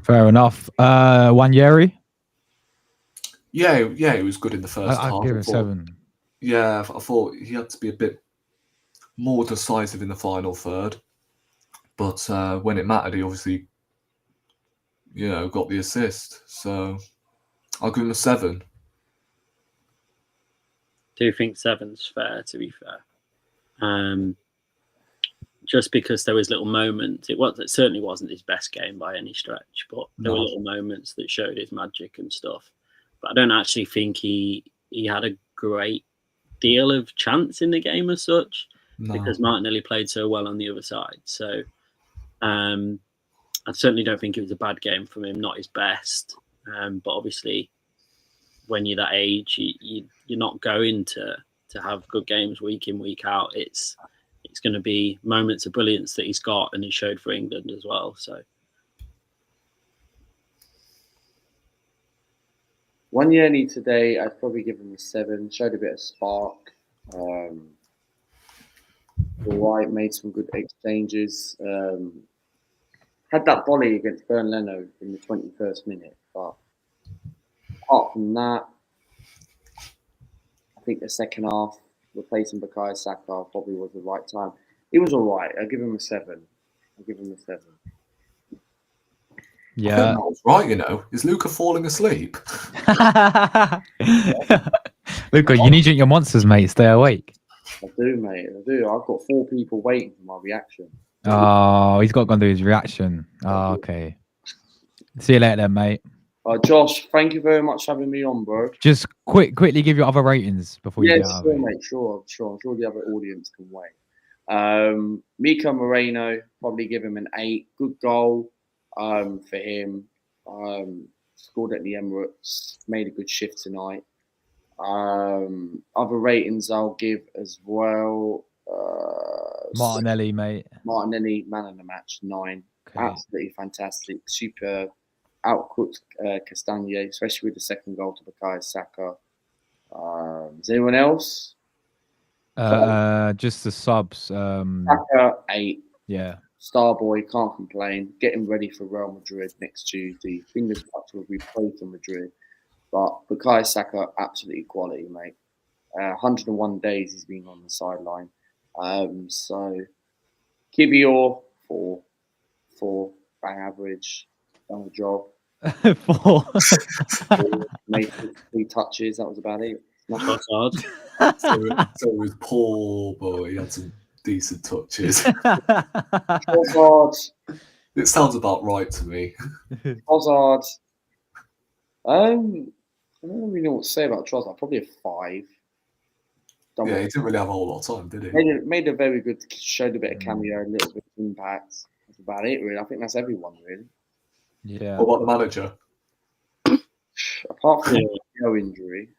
Fair enough. Wanyeri? Yeah, he was good in the first half. I'd give him 7. Yeah, I thought he had to be a bit more decisive in the final third, but when it mattered, he obviously, got the assist. So I'll give him a 7. do think 7's fair, to be fair. Just because there was little moments. It certainly wasn't his best game by any stretch, but there were little moments that showed his magic and stuff. But I don't actually think he had a great deal of chance in the game as such, because Martinelli played so well on the other side. So I certainly don't think it was a bad game from him, not his best. But obviously, when you're that age, you're not going to have good games week in, week out. It's going to be moments of brilliance that he's got, and he showed for England as well. So, Wanyeni today, I'd probably give him a 7. Showed a bit of spark. All right, made some good exchanges. Had that volley against Bern Leno in the 21st minute, but apart from that, I think the second half, replacing Bukayo Saka probably was the right time. He was all right. I'll give him a 7. Yeah. I was right, you know. Is Luca falling asleep? Luca, you need to drink your monsters, mate. Stay awake. I do, mate. I do. I've got 4 people waiting for my reaction. Oh, he's got to go and do his reaction. Oh, okay. See you later then, mate. Josh, thank you very much for having me on, bro. Just quickly give your other ratings before you get out of it. Mate. Sure. I'm sure the other audience can wait. Miko Moreno, probably give him an 8. Good goal for him. Scored at the Emirates. Made a good shift tonight. Other ratings I'll give as well. Martinelli, mate. Martinelli, man of the match, 9. Okay. Absolutely fantastic. Super outcooked Castagne, especially with the second goal to Bukayo Saka. Is anyone else? Just the subs. Saka, 8. Yeah. Starboy, can't complain. Getting ready for Real Madrid next Tuesday. Fingers crossed we'll be playing for Madrid. But Bukayo Saka, absolutely quality, mate. 101 days he's been on the sideline. So Kibior, 4, bang average, done the job. 4. Made 3 touches, that was about it. not hard. So it was poor boy. He had some decent touches. Trossard. It sounds about right to me. Trossard. I don't really know what to say about Trossard. Probably a 5. Yeah, he didn't really have a whole lot of time, did he? Made a very good, showed a bit of cameo, a little bit of impact. That's about it, really. I think that's everyone, really. Yeah. What about the manager? Apart from no injury.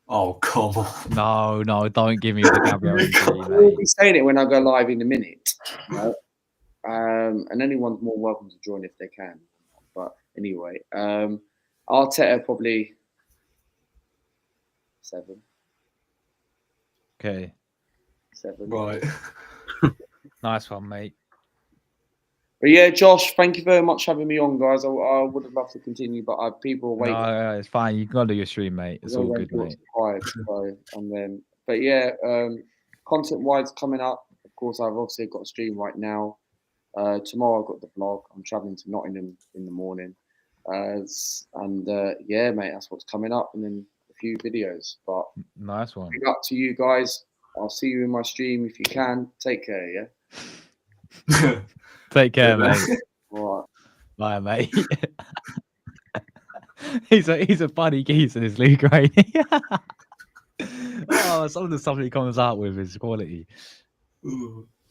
Oh, come on. No, don't give me the Gabriel injury, We'll mate. be saying it when I go live in a minute. You know? And anyone's more welcome to join if they can. But anyway, Arteta probably 7. Okay. 7. Right. Nice one, mate. But yeah, Josh, thank you very much for having me on, guys. I would have loved to continue, but people are waiting. No, it's fine. You can do your stream, mate. It's all good, mate. But yeah, content-wise coming up, of course, I've obviously got a stream right now. Tomorrow I've got the vlog. I'm traveling to Nottingham in the morning. Yeah, mate, that's what's coming up. And then a few videos. But nice one. big up to you guys. I'll see you in my stream if you can. Take care, Yeah. Take care, mate. All right. Bye, mate. he's a funny geese in his league, right? Oh, some of the stuff he comes out with is quality.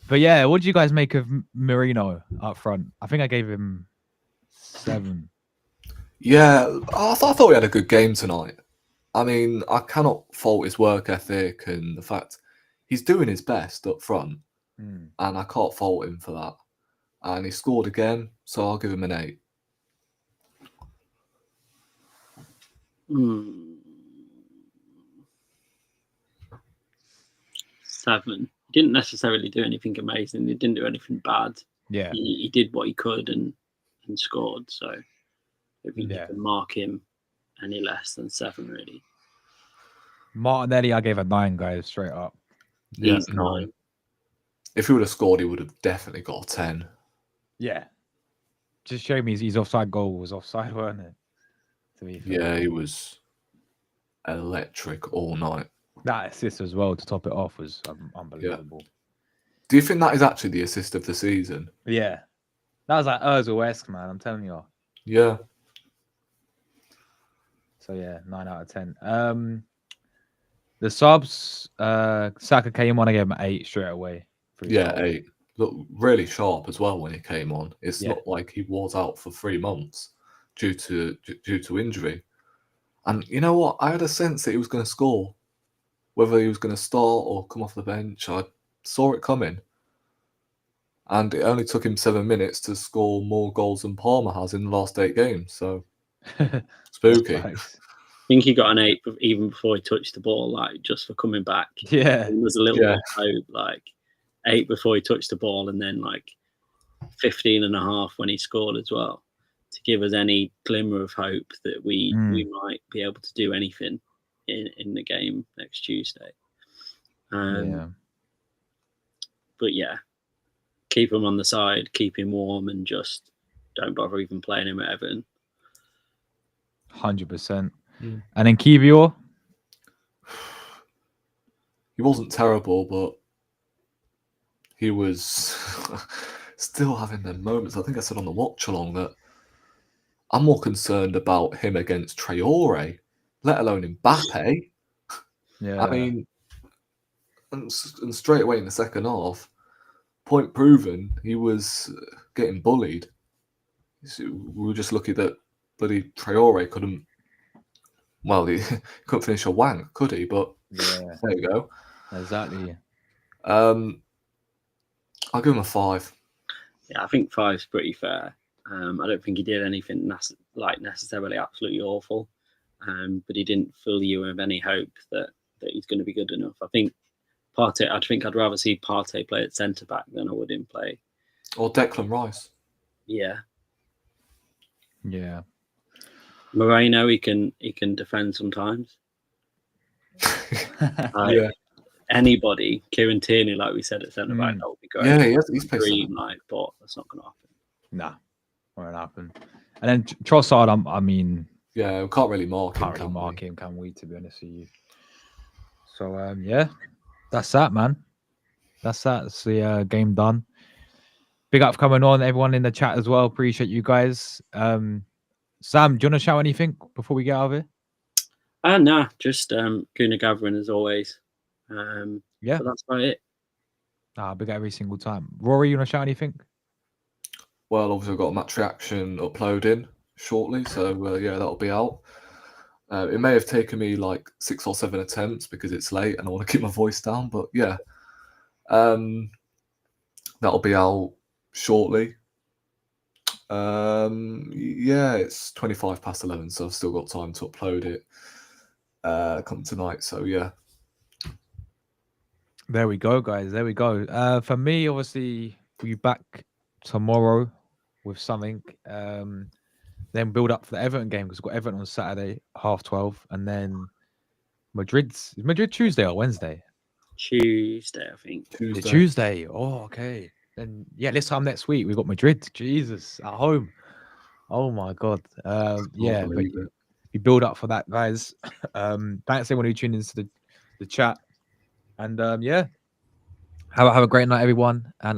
But yeah, what do you guys make of Merino up front? I think I gave him 7. Yeah, I thought he had a good game tonight. I mean, I cannot fault his work ethic and the fact he's doing his best up front, and I can't fault him for that. And he scored again, so I'll give him an 8. 7. He didn't necessarily do anything amazing. He didn't do anything bad. Yeah. He did what he could and scored. So I think you can mark him any less than 7, really. Martinelli, I gave a 9, guys, straight up. Yeah, He's 9. If he would have scored, he would have definitely got a 10. Yeah. Just show me his offside goal was offside, weren't it? To be fair. Yeah, he was. electric all night. That assist as well to top it off was unbelievable. Do you think that is actually the assist of the season? Yeah. That was like Ozil-esque, man. I'm telling you. Yeah. So, yeah, 9 out of 10. The subs, Saka came on, I gave him 8 straight away. Yeah, 8. Looked really sharp as well when he came on. It's not like he was out for 3 months due to injury. And you know what? I had a sense that he was going to score. Whether he was going to start or come off the bench, I saw it coming. And it only took him 7 minutes to score more goals than Palmer has in the last 8 games. So, spooky. I think he got an 8 even before he touched the ball, like, just for coming back. Yeah. There was a little bit of hope, like, 8 before he touched the ball, and then, like, 15.5 when he scored as well, to give us any glimmer of hope that we might be able to do anything in the game next Tuesday. But yeah, keep him on the side, keep him warm, and just don't bother even playing him at Everton. 100%. And then Kivior? He wasn't terrible, but he was still having them moments. I think I said on the watch along that I'm more concerned about him against Traore, let alone Mbappe. Yeah. I mean, and straight away in the second half, point proven, he was getting bullied. We were just lucky that bloody Traore couldn't. Well, he couldn't finish a wank, could he? But yeah, there you go. Exactly. I'll give him a 5. Yeah, I think 5's pretty fair. I don't think he did anything necessarily absolutely awful, but he didn't fill you with any hope that he's going to be good enough. I think Partey. I think I'd rather see Partey play at centre back than I would him play. Or Declan Rice. Yeah. Yeah. Moreno, he can defend sometimes. Yeah. Anybody, Kieran Tierney, like we said at centre back, that would be great. Yeah, he's dream, but that's not going to happen. Nah, won't happen. And then Trossard, I mean, yeah, we can't really mark him. Can we? To be honest with you. So yeah, that's that, man. That's that. That's the game done. Big up for coming on, everyone in the chat as well. Appreciate you guys. Sam, do you want to shout anything before we get out of here? Nah, just Guna gathering as always. Yeah, but that's about it. Big up every single time. Rory, you want to shout anything? Well, obviously, I've got a match reaction uploading shortly, so yeah, that'll be out. It may have taken me like 6 or 7 attempts because it's late and I want to keep my voice down, but yeah, that'll be out shortly. Yeah, it's 11:25, so I've still got time to upload it come tonight. So yeah. There we go, guys. There we go. For me, obviously, we'll be back tomorrow with something. Then build up for the Everton game because we've got Everton on Saturday, 12:30, and then Is Madrid Tuesday or Wednesday? Tuesday, I think. Tuesday. Oh, okay. Then yeah, this time next week we've got Madrid. Jesus, at home. Oh my god. Yeah, but we build up for that, guys. Thanks everyone who tuned into the chat. And yeah, have a great night, everyone. And